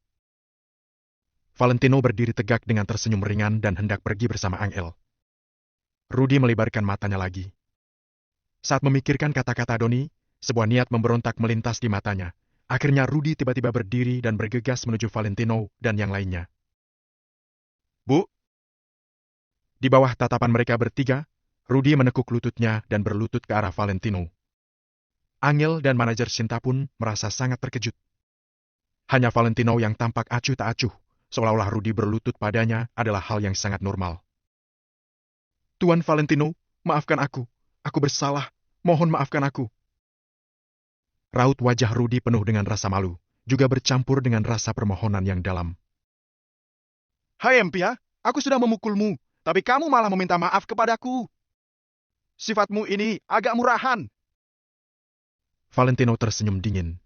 Valentino berdiri tegak dengan tersenyum ringan dan hendak pergi bersama Angel. Rudy melebarkan matanya lagi. Saat memikirkan kata-kata Doni, sebuah niat memberontak melintas di matanya. Akhirnya Rudy tiba-tiba berdiri dan bergegas menuju Valentino dan yang lainnya. Bu? Di bawah tatapan mereka bertiga, Rudy menekuk lututnya dan berlutut ke arah Valentino. Angel dan manajer Shinta pun merasa sangat terkejut. Hanya Valentino yang tampak acuh tak acuh, seolah-olah Rudy berlutut padanya adalah hal yang sangat normal. Tuan Valentino, maafkan aku. Aku bersalah. Mohon maafkan aku. Raut wajah Rudy penuh dengan rasa malu, juga bercampur dengan rasa permohonan yang dalam. Hai Empia, aku sudah memukulmu, tapi kamu malah meminta maaf kepadaku. Sifatmu ini agak murahan. Valentino tersenyum dingin.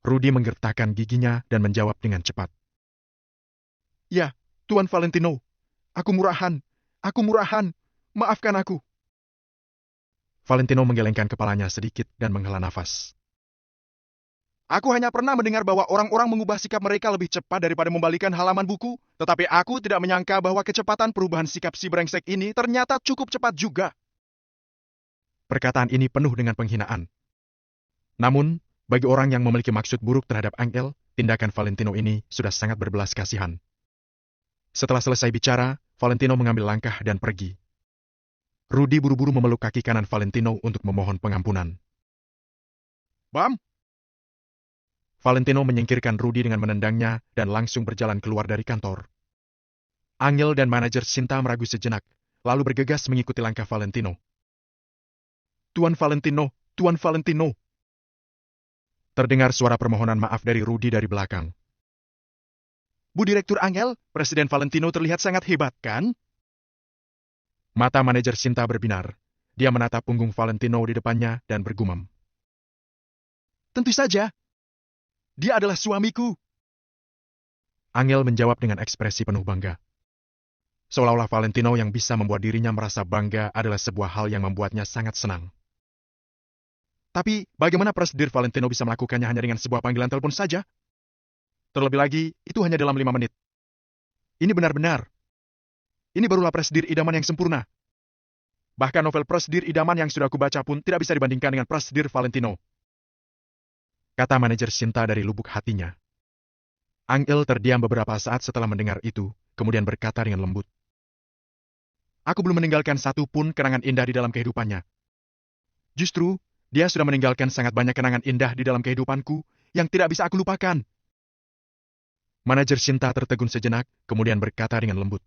Rudy menggertakkan giginya dan menjawab dengan cepat. Ya, Tuan Valentino, aku murahan. Maafkan aku. Valentino menggelengkan kepalanya sedikit dan menghela nafas. Aku hanya pernah mendengar bahwa orang-orang mengubah sikap mereka lebih cepat daripada membalikan halaman buku, tetapi aku tidak menyangka bahwa kecepatan perubahan sikap si brengsek ini ternyata cukup cepat juga. Perkataan ini penuh dengan penghinaan. Namun, bagi orang yang memiliki maksud buruk terhadap Angel, tindakan Valentino ini sudah sangat berbelas kasihan. Setelah selesai bicara, Valentino mengambil langkah dan pergi. Rudy buru-buru memeluk kaki kanan Valentino untuk memohon pengampunan. Bam! Valentino menyingkirkan Rudy dengan menendangnya dan langsung berjalan keluar dari kantor. Angel dan manajer Shinta meragu sejenak, lalu bergegas mengikuti langkah Valentino. Tuan Valentino! Terdengar suara permohonan maaf dari Rudy dari belakang. Bu Direktur Angel, Presiden Valentino terlihat sangat hebat, kan? Mata manajer Shinta berbinar. Dia menatap punggung Valentino di depannya dan bergumam. Tentu saja. Dia adalah suamiku. Angel menjawab dengan ekspresi penuh bangga. Seolah-olah Valentino yang bisa membuat dirinya merasa bangga adalah sebuah hal yang membuatnya sangat senang. Tapi, bagaimana prosedur Valentino bisa melakukannya hanya dengan sebuah panggilan telepon saja? Terlebih lagi, itu hanya dalam 5 menit. Ini benar-benar. Ini barulah prosedur idaman yang sempurna. Bahkan novel prosedur idaman yang sudah aku baca pun tidak bisa dibandingkan dengan prosedur Valentino. Kata manajer Shinta dari lubuk hatinya. Angel terdiam beberapa saat setelah mendengar itu, kemudian berkata dengan lembut. Aku belum meninggalkan satu pun kenangan indah di dalam kehidupannya. Justru, dia sudah meninggalkan sangat banyak kenangan indah di dalam kehidupanku yang tidak bisa aku lupakan. Manajer Shinta tertegun sejenak, kemudian berkata dengan lembut.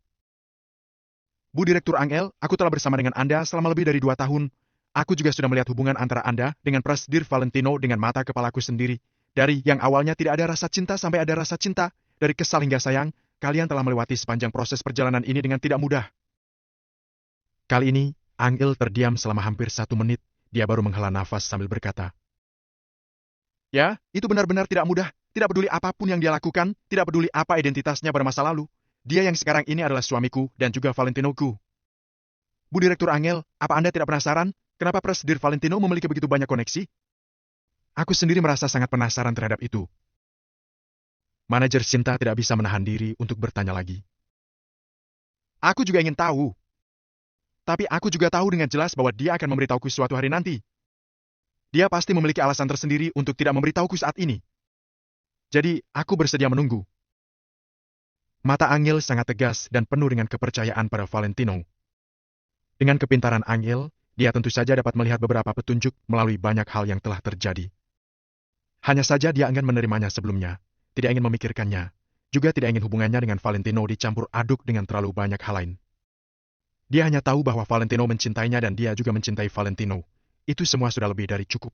Bu Direktur Angel, aku telah bersama dengan Anda selama lebih dari 2 tahun. Aku juga sudah melihat hubungan antara Anda dengan Prasdir Valentino dengan mata kepalaku sendiri. Dari yang awalnya tidak ada rasa cinta sampai ada rasa cinta, dari kesal hingga sayang, kalian telah melewati sepanjang proses perjalanan ini dengan tidak mudah. Kali ini, Angel terdiam selama hampir 1 menit, dia baru menghela nafas sambil berkata. Ya, itu benar-benar tidak mudah, tidak peduli apapun yang dia lakukan, tidak peduli apa identitasnya pada masa lalu. Dia yang sekarang ini adalah suamiku dan juga Valentinoku. Bu Direktur Angel, apa Anda tidak penasaran, kenapa Prasdir Valentino memiliki begitu banyak koneksi? Aku sendiri merasa sangat penasaran terhadap itu. Manajer Shinta tidak bisa menahan diri untuk bertanya lagi. Aku juga ingin tahu. Tapi aku juga tahu dengan jelas bahwa dia akan memberitahuku suatu hari nanti. Dia pasti memiliki alasan tersendiri untuk tidak memberitahuku saat ini. Jadi, aku bersedia menunggu. Mata Angel sangat tegas dan penuh dengan kepercayaan pada Valentino. Dengan kepintaran Angel, dia tentu saja dapat melihat beberapa petunjuk melalui banyak hal yang telah terjadi. Hanya saja dia enggan menerimanya sebelumnya, tidak ingin memikirkannya, juga tidak ingin hubungannya dengan Valentino dicampur aduk dengan terlalu banyak hal lain. Dia hanya tahu bahwa Valentino mencintainya dan dia juga mencintai Valentino. Itu semua sudah lebih dari cukup.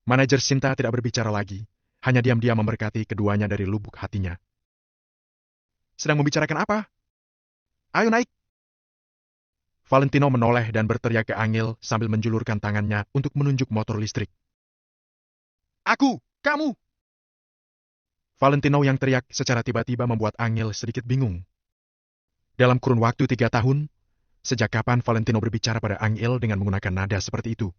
Manajer Shinta tidak berbicara lagi, hanya diam-diam memberkati keduanya dari lubuk hatinya. Sedang membicarakan apa? Ayo naik! Valentino menoleh dan berteriak ke Angel sambil menjulurkan tangannya untuk menunjuk motor listrik. Aku! Kamu! Valentino yang teriak secara tiba-tiba membuat Angel sedikit bingung. Dalam kurun waktu 3 tahun, sejak kapan Valentino berbicara pada Angel dengan menggunakan nada seperti itu?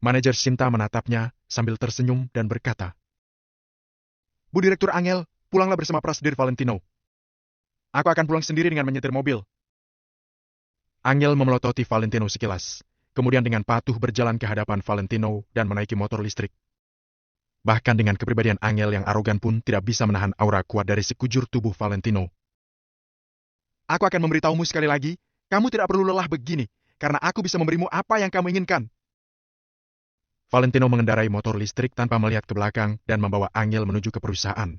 Manajer Shinta menatapnya sambil tersenyum dan berkata, Bu Direktur Angel, pulanglah bersama Prasdir Valentino. Aku akan pulang sendiri dengan menyetir mobil. Angel memelototi Valentino sekilas, kemudian dengan patuh berjalan ke hadapan Valentino dan menaiki motor listrik. Bahkan dengan kepribadian Angel yang arogan pun tidak bisa menahan aura kuat dari sekujur tubuh Valentino. Aku akan memberitahumu sekali lagi, kamu tidak perlu lelah begini, karena aku bisa memberimu apa yang kamu inginkan. Valentino mengendarai motor listrik tanpa melihat ke belakang dan membawa Angel menuju ke perusahaan.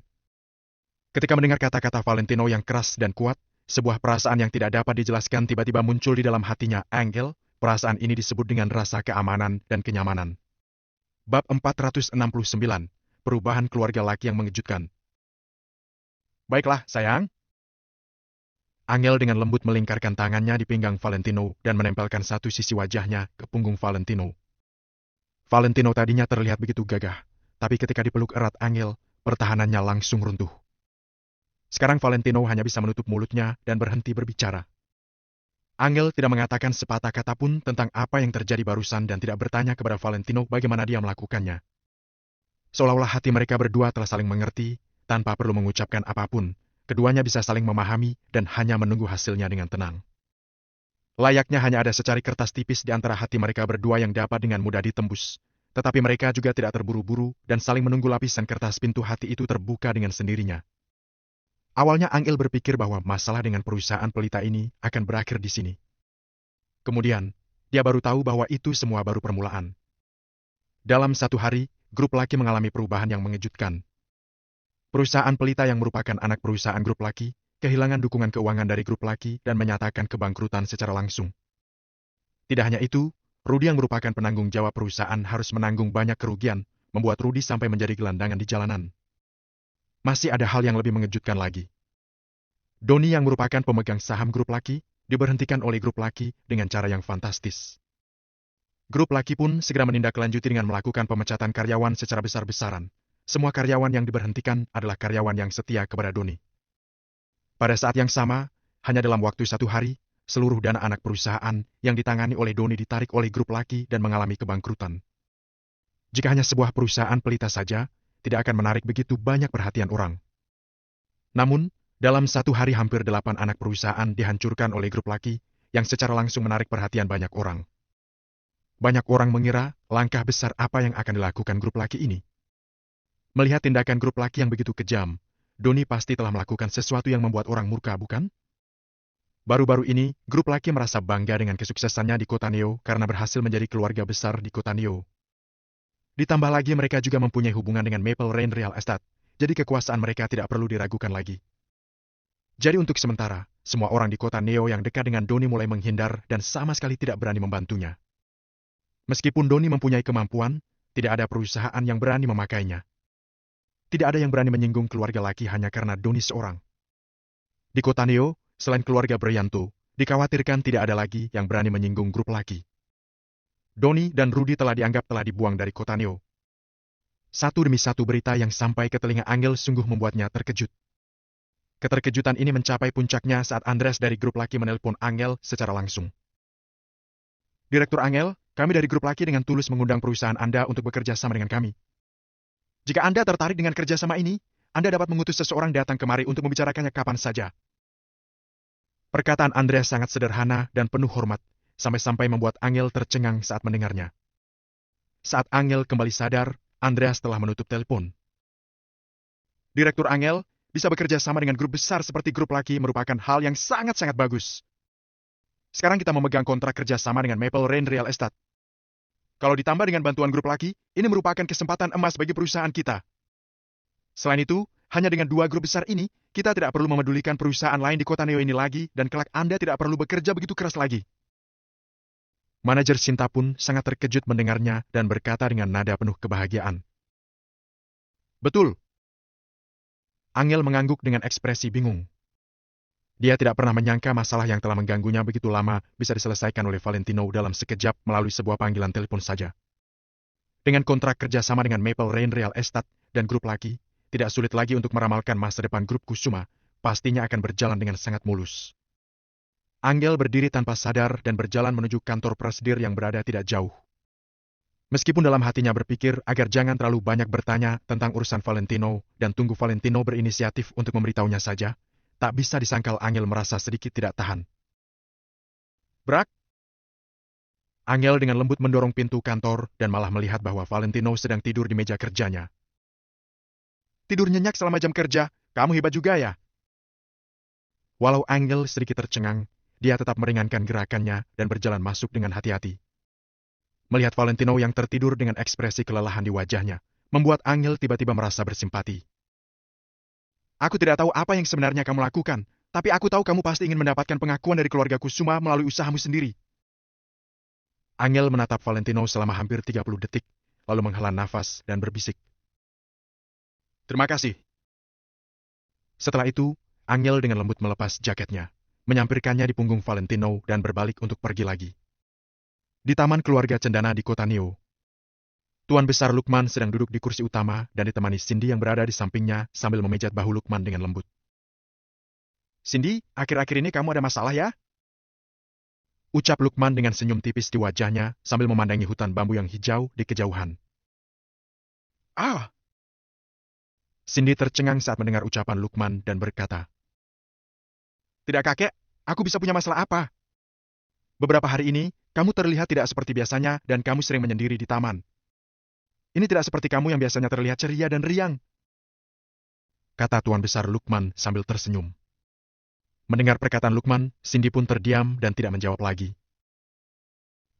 Ketika mendengar kata-kata Valentino yang keras dan kuat, sebuah perasaan yang tidak dapat dijelaskan tiba-tiba muncul di dalam hatinya Angel. Perasaan ini disebut dengan rasa keamanan dan kenyamanan. Bab 469, Perubahan Keluarga Laki yang Mengejutkan. Baiklah, sayang. Angel dengan lembut melingkarkan tangannya di pinggang Valentino dan menempelkan satu sisi wajahnya ke punggung Valentino. Valentino tadinya terlihat begitu gagah, tapi ketika dipeluk erat Angel, pertahanannya langsung runtuh. Sekarang Valentino hanya bisa menutup mulutnya dan berhenti berbicara. Angel tidak mengatakan sepatah kata pun tentang apa yang terjadi barusan dan tidak bertanya kepada Valentino bagaimana dia melakukannya. Seolah-olah hati mereka berdua telah saling mengerti, tanpa perlu mengucapkan apapun, keduanya bisa saling memahami dan hanya menunggu hasilnya dengan tenang. Layaknya hanya ada secari kertas tipis di antara hati mereka berdua yang dapat dengan mudah ditembus, tetapi mereka juga tidak terburu-buru dan saling menunggu lapisan kertas pintu hati itu terbuka dengan sendirinya. Awalnya Angel berpikir bahwa masalah dengan perusahaan pelita ini akan berakhir di sini. Kemudian, dia baru tahu bahwa itu semua baru permulaan. Dalam 1 hari, grup laki mengalami perubahan yang mengejutkan. Perusahaan pelita yang merupakan anak perusahaan grup laki, kehilangan dukungan keuangan dari grup laki dan menyatakan kebangkrutan secara langsung. Tidak hanya itu, Rudy yang merupakan penanggung jawab perusahaan harus menanggung banyak kerugian, membuat Rudy sampai menjadi gelandangan di jalanan. Masih ada hal yang lebih mengejutkan lagi. Doni yang merupakan pemegang saham grup laki, diberhentikan oleh grup laki dengan cara yang fantastis. Grup laki pun segera menindaklanjuti dengan melakukan pemecatan karyawan secara besar-besaran. Semua karyawan yang diberhentikan adalah karyawan yang setia kepada Doni. Pada saat yang sama, hanya dalam waktu 1 hari, seluruh dana anak perusahaan yang ditangani oleh Doni ditarik oleh grup laki dan mengalami kebangkrutan. Jika hanya sebuah perusahaan pelita saja, tidak akan menarik begitu banyak perhatian orang. Namun, dalam 1 hari hampir 8 anak perusahaan dihancurkan oleh grup laki, yang secara langsung menarik perhatian banyak orang. Banyak orang mengira langkah besar apa yang akan dilakukan grup laki ini. Melihat tindakan grup laki yang begitu kejam, Doni pasti telah melakukan sesuatu yang membuat orang murka, bukan? Baru-baru ini, grup laki merasa bangga dengan kesuksesannya di kota Neo karena berhasil menjadi keluarga besar di kota Neo. Ditambah lagi mereka juga mempunyai hubungan dengan Maple Rain Real Estate, jadi kekuasaan mereka tidak perlu diragukan lagi. Jadi untuk sementara, semua orang di kota Neo yang dekat dengan Doni mulai menghindar dan sama sekali tidak berani membantunya. Meskipun Doni mempunyai kemampuan, tidak ada perusahaan yang berani memakainya. Tidak ada yang berani menyinggung keluarga laki hanya karena Doni seorang. Di kota Neo, selain keluarga Brianto, dikhawatirkan tidak ada lagi yang berani menyinggung grup laki. Doni dan Rudy telah dianggap telah dibuang dari kota Neo. Satu demi satu berita yang sampai ke telinga Angel sungguh membuatnya terkejut. Keterkejutan ini mencapai puncaknya saat Andres dari grup laki menelpon Angel secara langsung. Direktur Angel, kami dari grup laki dengan tulus mengundang perusahaan Anda untuk bekerja sama dengan kami. Jika Anda tertarik dengan kerjasama ini, Anda dapat mengutus seseorang datang kemari untuk membicarakannya kapan saja. Perkataan Andres sangat sederhana dan penuh hormat, sampai-sampai membuat Angel tercengang saat mendengarnya. Saat Angel kembali sadar, Andreas telah menutup telepon. Direktur Angel, bisa bekerja sama dengan grup besar seperti grup laki merupakan hal yang sangat-sangat bagus. Sekarang kita memegang kontrak kerjasama dengan Maple Rain Real Estate. Kalau ditambah dengan bantuan grup laki, ini merupakan kesempatan emas bagi perusahaan kita. Selain itu, hanya dengan dua grup besar ini, kita tidak perlu memedulikan perusahaan lain di kota Neo ini lagi, dan kelak Anda tidak perlu bekerja begitu keras lagi. Manajer Sinta pun sangat terkejut mendengarnya dan berkata dengan nada penuh kebahagiaan. Betul. Angel mengangguk dengan ekspresi bingung. Dia tidak pernah menyangka masalah yang telah mengganggunya begitu lama bisa diselesaikan oleh Valentino dalam sekejap melalui sebuah panggilan telepon saja. Dengan kontrak kerjasama dengan Maple Rain Real Estate dan grup laki, tidak sulit lagi untuk meramalkan masa depan grup Kusuma, pastinya akan berjalan dengan sangat mulus. Angel berdiri tanpa sadar dan berjalan menuju kantor presidir yang berada tidak jauh. Meskipun dalam hatinya berpikir agar jangan terlalu banyak bertanya tentang urusan Valentino dan tunggu Valentino berinisiatif untuk memberitahunya saja, tak bisa disangkal Angel merasa sedikit tidak tahan. Brak! Angel dengan lembut mendorong pintu kantor dan malah melihat bahwa Valentino sedang tidur di meja kerjanya. Tidur nyenyak selama jam kerja, kamu hebat juga ya. Walau Angel sedikit tercengang, dia tetap meringankan gerakannya dan berjalan masuk dengan hati-hati. Melihat Valentino yang tertidur dengan ekspresi kelelahan di wajahnya, membuat Angel tiba-tiba merasa bersimpati. Aku tidak tahu apa yang sebenarnya kamu lakukan, tapi aku tahu kamu pasti ingin mendapatkan pengakuan dari keluarga Kusuma melalui usahamu sendiri. Angel menatap Valentino selama hampir 30 detik, lalu menghela nafas dan berbisik. Terima kasih. Setelah itu, Angel dengan lembut melepas jaketnya, menyampirkannya di punggung Valentino dan berbalik untuk pergi lagi. Di taman keluarga cendana di kota Neo, Tuan Besar Lukman sedang duduk di kursi utama dan ditemani Cindy yang berada di sampingnya sambil memijat bahu Lukman dengan lembut. Cindy, akhir-akhir ini kamu ada masalah ya? Ucap Lukman dengan senyum tipis di wajahnya sambil memandangi hutan bambu yang hijau di kejauhan. Ah! Cindy tercengang saat mendengar ucapan Lukman dan berkata, Tidak kakek, aku bisa punya masalah apa? Beberapa hari ini, kamu terlihat tidak seperti biasanya dan kamu sering menyendiri di taman. Ini tidak seperti kamu yang biasanya terlihat ceria dan riang. Kata Tuan Besar Lukman sambil tersenyum. Mendengar perkataan Lukman, Cindy pun terdiam dan tidak menjawab lagi.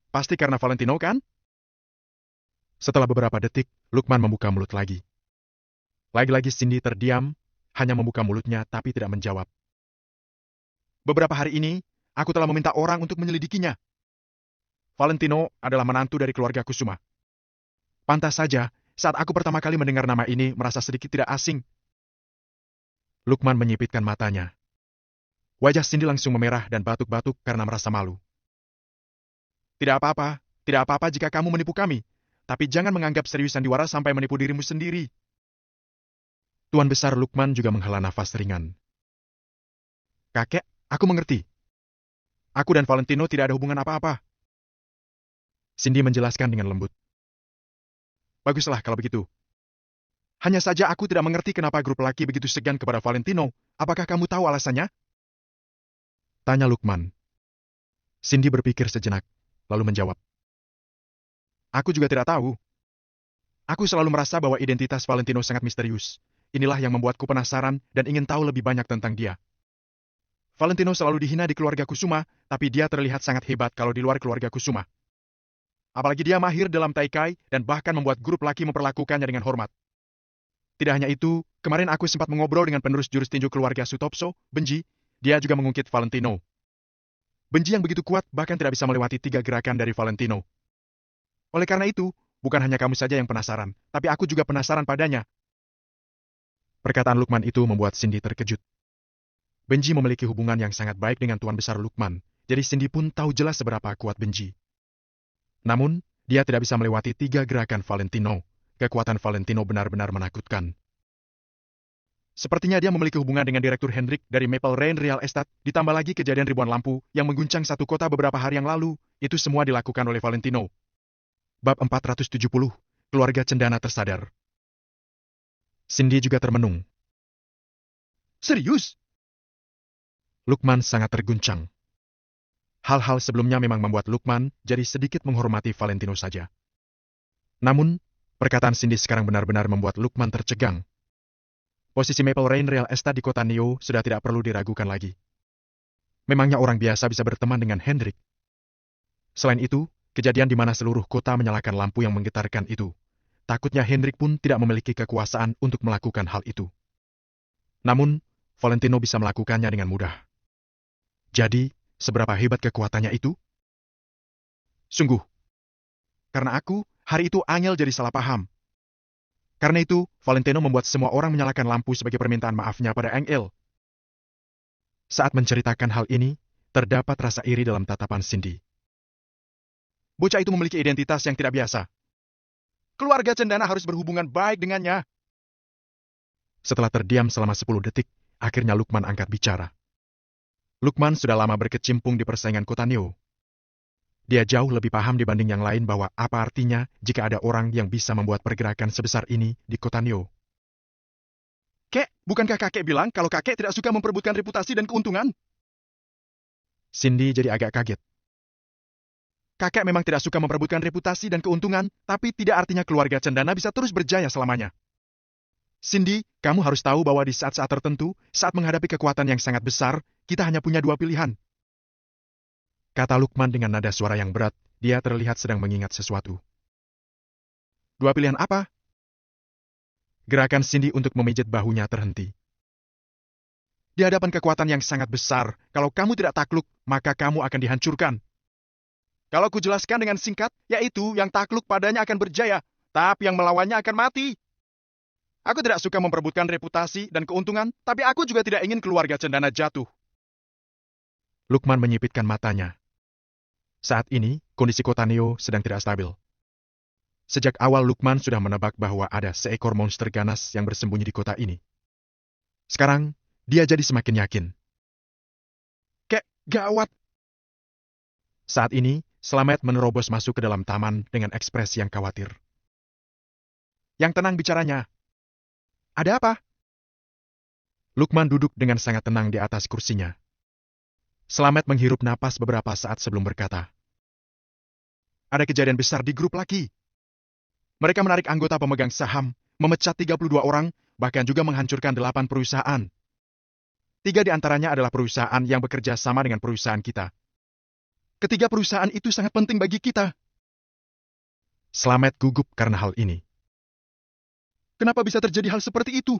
Pasti karena Valentino kan? Setelah beberapa detik, Lukman membuka mulut lagi. Lagi-lagi Cindy terdiam, hanya membuka mulutnya tapi tidak menjawab. Beberapa hari ini, aku telah meminta orang untuk menyelidikinya. Valentino adalah menantu dari keluarga Kusuma. Pantas saja, saat aku pertama kali mendengar nama ini merasa sedikit tidak asing. Lukman menyipitkan matanya. Wajah Cindy langsung memerah dan batuk-batuk karena merasa malu. Tidak apa-apa jika kamu menipu kami. Tapi jangan menganggap serius sandiwara sampai menipu dirimu sendiri. Tuan Besar Lukman juga menghela nafas ringan. Kakek, aku mengerti. Aku dan Valentino tidak ada hubungan apa-apa. Cindy menjelaskan dengan lembut. Baguslah kalau begitu. Hanya saja aku tidak mengerti kenapa grup laki begitu segan kepada Valentino. Apakah kamu tahu alasannya? Tanya Lukman. Cindy berpikir sejenak, lalu menjawab. Aku juga tidak tahu. Aku selalu merasa bahwa identitas Valentino sangat misterius. inilah yang membuatku penasaran dan ingin tahu lebih banyak tentang dia. Valentino selalu dihina di keluarga Kusuma, tapi dia terlihat sangat hebat kalau di luar keluarga Kusuma. Apalagi dia mahir dalam taikai dan bahkan membuat grup laki memperlakukannya dengan hormat. Tidak hanya itu, kemarin aku sempat mengobrol dengan penerus jurus tinju keluarga Sutopso, Benji. Dia juga mengungkit Valentino. Benji yang begitu kuat bahkan tidak bisa melewati 3 gerakan dari Valentino. Oleh karena itu, bukan hanya kamu saja yang penasaran, tapi aku juga penasaran padanya. Perkataan Lukman itu membuat Cindy terkejut. Benji memiliki hubungan yang sangat baik dengan Tuan Besar Lukman, jadi Cindy pun tahu jelas seberapa kuat Benji. Namun, dia tidak bisa melewati 3 gerakan Valentino. Kekuatan Valentino benar-benar menakutkan. Sepertinya dia memiliki hubungan dengan Direktur Hendrik dari Maple Rain Real Estate, ditambah lagi kejadian ribuan lampu yang mengguncang satu kota beberapa hari yang lalu, itu semua dilakukan oleh Valentino. Bab 470, Keluarga Cendana tersadar. Cindy juga termenung. Serius? Lukman sangat terguncang. Hal-hal sebelumnya memang membuat Lukman jadi sedikit menghormati Valentino saja. Namun, perkataan Cindy sekarang benar-benar membuat Lukman tercegang. Posisi Maple Rain Real Estate di kota Neo sudah tidak perlu diragukan lagi. Memangnya orang biasa bisa berteman dengan Hendrik? Selain itu, kejadian di mana seluruh kota menyalakan lampu yang menggetarkan itu. Takutnya Hendrik pun tidak memiliki kekuasaan untuk melakukan hal itu. Namun, Valentino bisa melakukannya dengan mudah. Jadi, seberapa hebat kekuatannya itu? Sungguh. Karena aku, hari itu Angel jadi salah paham. Karena itu, Valentino membuat semua orang menyalakan lampu sebagai permintaan maafnya pada Angel. Saat menceritakan hal ini, terdapat rasa iri dalam tatapan Cindy. Bocah itu memiliki identitas yang tidak biasa. Keluarga Cendana harus berhubungan baik dengannya. Setelah terdiam selama 10 detik, akhirnya Lukman angkat bicara. Lukman sudah lama berkecimpung di persaingan kota Neo. Dia jauh lebih paham dibanding yang lain bahwa apa artinya jika ada orang yang bisa membuat pergerakan sebesar ini di kota Neo. Kek, bukankah kakek bilang kalau kakek tidak suka memperebutkan reputasi dan keuntungan? Cindy jadi agak kaget. Kakek memang tidak suka memperebutkan reputasi dan keuntungan, tapi tidak artinya keluarga Cendana bisa terus berjaya selamanya. Cindy, kamu harus tahu bahwa di saat-saat tertentu, saat menghadapi kekuatan yang sangat besar, kita hanya punya 2 pilihan. Kata Lukman dengan nada suara yang berat, dia terlihat sedang mengingat sesuatu. 2 pilihan apa? Gerakan Cindy untuk memijit bahunya terhenti. Di hadapan kekuatan yang sangat besar, kalau kamu tidak takluk, maka kamu akan dihancurkan. Kalau kujelaskan dengan singkat, yaitu yang takluk padanya akan berjaya, tapi yang melawannya akan mati. Aku tidak suka memperebutkan reputasi dan keuntungan, tapi aku juga tidak ingin keluarga Cendana jatuh. Lukman menyipitkan matanya. Saat ini, kondisi kota Neo sedang tidak stabil. Sejak awal Lukman sudah menebak bahwa ada seekor monster ganas yang bersembunyi di kota ini. Sekarang, dia jadi semakin yakin. Gawat! Saat ini, Slamet menerobos masuk ke dalam taman dengan ekspresi yang khawatir. Yang tenang bicaranya. Ada apa? Lukman duduk dengan sangat tenang di atas kursinya. Slamet menghirup napas beberapa saat sebelum berkata. Ada kejadian besar di grup laki. Mereka menarik anggota pemegang saham, memecat 32 orang, bahkan juga menghancurkan 8 perusahaan. 3 di antaranya adalah perusahaan yang bekerja sama dengan perusahaan kita. Ketiga perusahaan itu sangat penting bagi kita. Slamet gugup karena hal ini. Kenapa bisa terjadi hal seperti itu?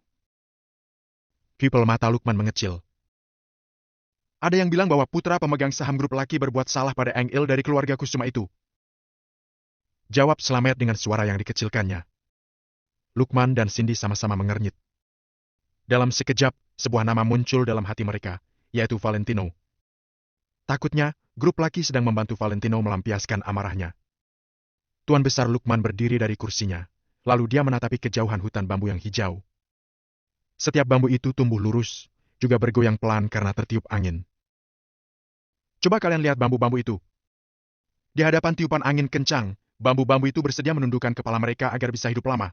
Pupil mata Lukman mengecil. Ada yang bilang bahwa putra pemegang saham grup laki berbuat salah pada Angel dari keluarga Kusuma itu. Jawab Slamet dengan suara yang dikecilkannya. Lukman dan Cindy sama-sama mengernyit. Dalam sekejap, sebuah nama muncul dalam hati mereka, yaitu Valentino. Takutnya, grup laki sedang membantu Valentino melampiaskan amarahnya. Tuan Besar Lukman berdiri dari kursinya, lalu dia menatapi kejauhan hutan bambu yang hijau. Setiap bambu itu tumbuh lurus, juga bergoyang pelan karena tertiup angin. Coba kalian lihat bambu-bambu itu. Di hadapan tiupan angin kencang, bambu-bambu itu bersedia menundukkan kepala mereka agar bisa hidup lama.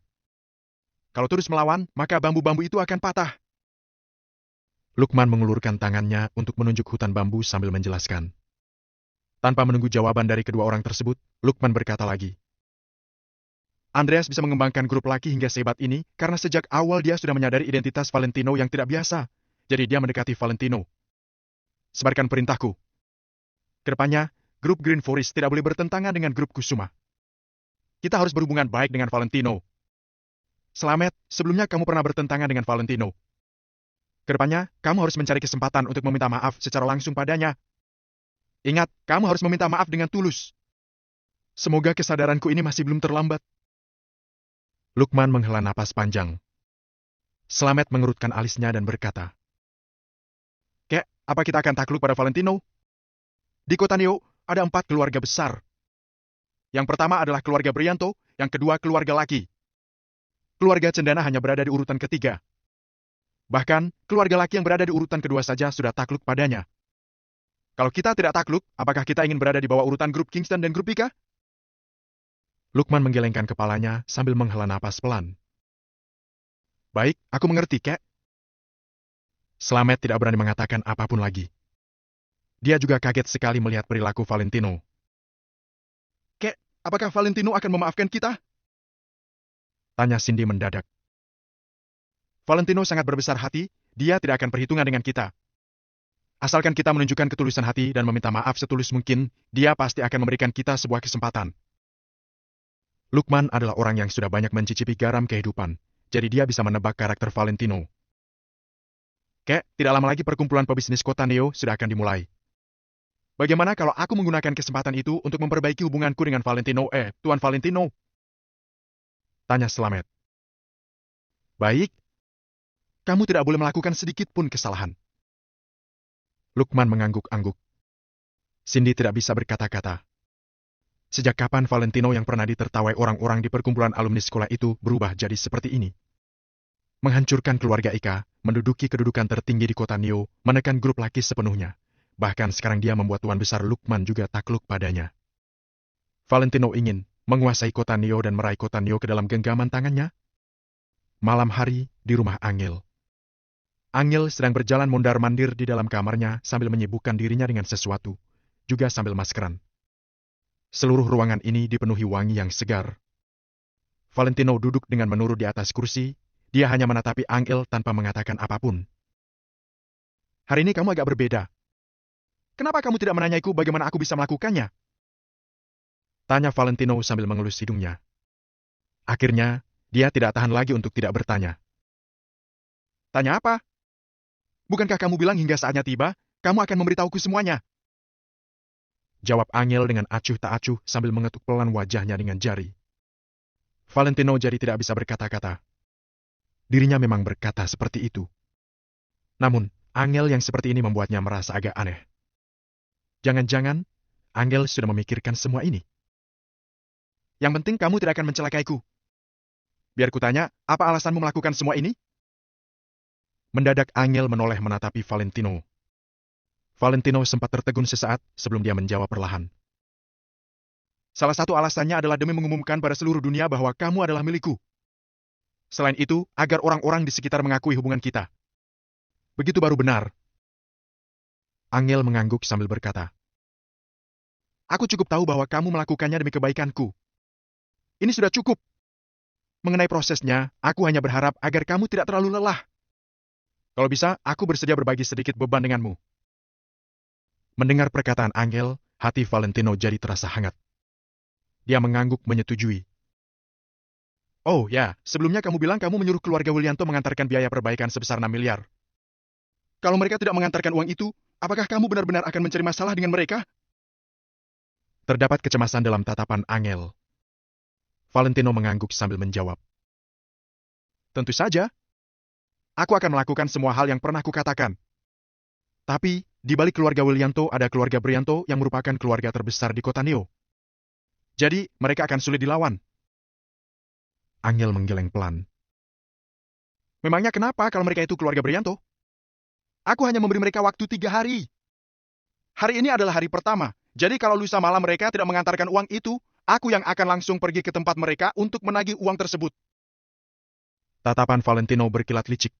Kalau terus melawan, maka bambu-bambu itu akan patah. Lukman mengulurkan tangannya untuk menunjuk hutan bambu sambil menjelaskan. Tanpa menunggu jawaban dari kedua orang tersebut, Lukman berkata lagi. Andreas bisa mengembangkan grup laki hingga sehebat ini karena sejak awal dia sudah menyadari identitas Valentino yang tidak biasa. Jadi dia mendekati Valentino. Sebarkan perintahku. Kedepannya, grup Green Forest tidak boleh bertentangan dengan grup Kusuma. Kita harus berhubungan baik dengan Valentino. Slamet, sebelumnya kamu pernah bertentangan dengan Valentino. Kedepannya, kamu harus mencari kesempatan untuk meminta maaf secara langsung padanya. Ingat, kamu harus meminta maaf dengan tulus. Semoga kesadaranku ini masih belum terlambat. Lukman menghela napas panjang. Slamet mengerutkan alisnya dan berkata, Kek, apa kita akan takluk pada Valentino? Di kota Neo, ada 4 keluarga besar. Yang pertama adalah keluarga Brianto, yang kedua keluarga laki. Keluarga Cendana hanya berada di urutan ketiga. Bahkan, keluarga laki yang berada di urutan kedua saja sudah takluk padanya. Kalau kita tidak takluk, apakah kita ingin berada di bawah urutan grup Kingston dan grup Pika? Lukman menggelengkan kepalanya sambil menghela napas pelan. Baik, aku mengerti, Kek. Slamet tidak berani mengatakan apapun lagi. Dia juga kaget sekali melihat perilaku Valentino. Kek, apakah Valentino akan memaafkan kita? Tanya Cindy mendadak. Valentino sangat berbesar hati, dia tidak akan perhitungan dengan kita. Asalkan kita menunjukkan ketulusan hati dan meminta maaf setulus mungkin, dia pasti akan memberikan kita sebuah kesempatan. Lukman adalah orang yang sudah banyak mencicipi garam kehidupan, jadi dia bisa menebak karakter Valentino. Kek, tidak lama lagi perkumpulan pebisnis kota Neo sudah akan dimulai. Bagaimana kalau aku menggunakan kesempatan itu untuk memperbaiki hubunganku dengan Valentino, Tuan Valentino? Tanya Slamet. Baik. Kamu tidak boleh melakukan sedikit pun kesalahan. Lukman mengangguk-angguk. Cindy tidak bisa berkata-kata. Sejak kapan Valentino yang pernah ditertawai orang-orang di perkumpulan alumni sekolah itu berubah jadi seperti ini? Menghancurkan keluarga Ika, menduduki kedudukan tertinggi di kota Neo, menekan grup laki sepenuhnya. Bahkan sekarang dia membuat tuan besar Lukman juga takluk padanya. Valentino ingin menguasai kota Neo dan meraih kota Neo ke dalam genggaman tangannya. Malam hari di rumah Angel. Angel sedang berjalan mondar-mandir di dalam kamarnya sambil menyibukkan dirinya dengan sesuatu, juga sambil maskeran. Seluruh ruangan ini dipenuhi wangi yang segar. Valentino duduk dengan menurut di atas kursi, dia hanya menatapi Angel tanpa mengatakan apapun. Hari ini kamu agak berbeda. Kenapa kamu tidak menanyaiku bagaimana aku bisa melakukannya? Tanya Valentino sambil mengelus hidungnya. Akhirnya, dia tidak tahan lagi untuk tidak bertanya. Tanya apa? Bukankah kamu bilang hingga saatnya tiba, kamu akan memberitahuku semuanya? Jawab Angel dengan acuh tak acuh sambil mengetuk pelan wajahnya dengan jari. Valentino jadi tidak bisa berkata-kata. Dirinya memang berkata seperti itu. Namun, Angel yang seperti ini membuatnya merasa agak aneh. Jangan-jangan, Angel sudah memikirkan semua ini. Yang penting kamu tidak akan mencelakaiku. Biar kutanya, apa alasanmu melakukan semua ini? Mendadak Angel menoleh menatapi Valentino. Valentino sempat tertegun sesaat sebelum dia menjawab perlahan. Salah satu alasannya adalah demi mengumumkan pada seluruh dunia bahwa kamu adalah milikku. Selain itu, agar orang-orang di sekitar mengakui hubungan kita. Begitu baru benar. Angel mengangguk sambil berkata, Aku cukup tahu bahwa kamu melakukannya demi kebaikanku. Ini sudah cukup. Mengenai prosesnya, aku hanya berharap agar kamu tidak terlalu lelah. Kalau bisa, aku bersedia berbagi sedikit beban denganmu. Mendengar perkataan Angel, hati Valentino jadi terasa hangat. Dia mengangguk menyetujui. Oh ya, sebelumnya kamu bilang kamu menyuruh keluarga Willianto mengantarkan biaya perbaikan sebesar 6 miliar. Kalau mereka tidak mengantarkan uang itu, apakah kamu benar-benar akan mencari masalah dengan mereka? Terdapat kecemasan dalam tatapan Angel. Valentino mengangguk sambil menjawab. Tentu saja. Aku akan melakukan semua hal yang pernah kukatakan. Tapi, di balik keluarga Willianto ada keluarga Brianto yang merupakan keluarga terbesar di kota Neo. Jadi, mereka akan sulit dilawan. Angel menggeleng pelan. Memangnya kenapa kalau mereka itu keluarga Brianto? Aku hanya memberi mereka waktu 3 hari. Hari ini adalah hari pertama, jadi kalau lusa malam mereka tidak mengantarkan uang itu, aku yang akan langsung pergi ke tempat mereka untuk menagih uang tersebut. Tatapan Valentino berkilat licik.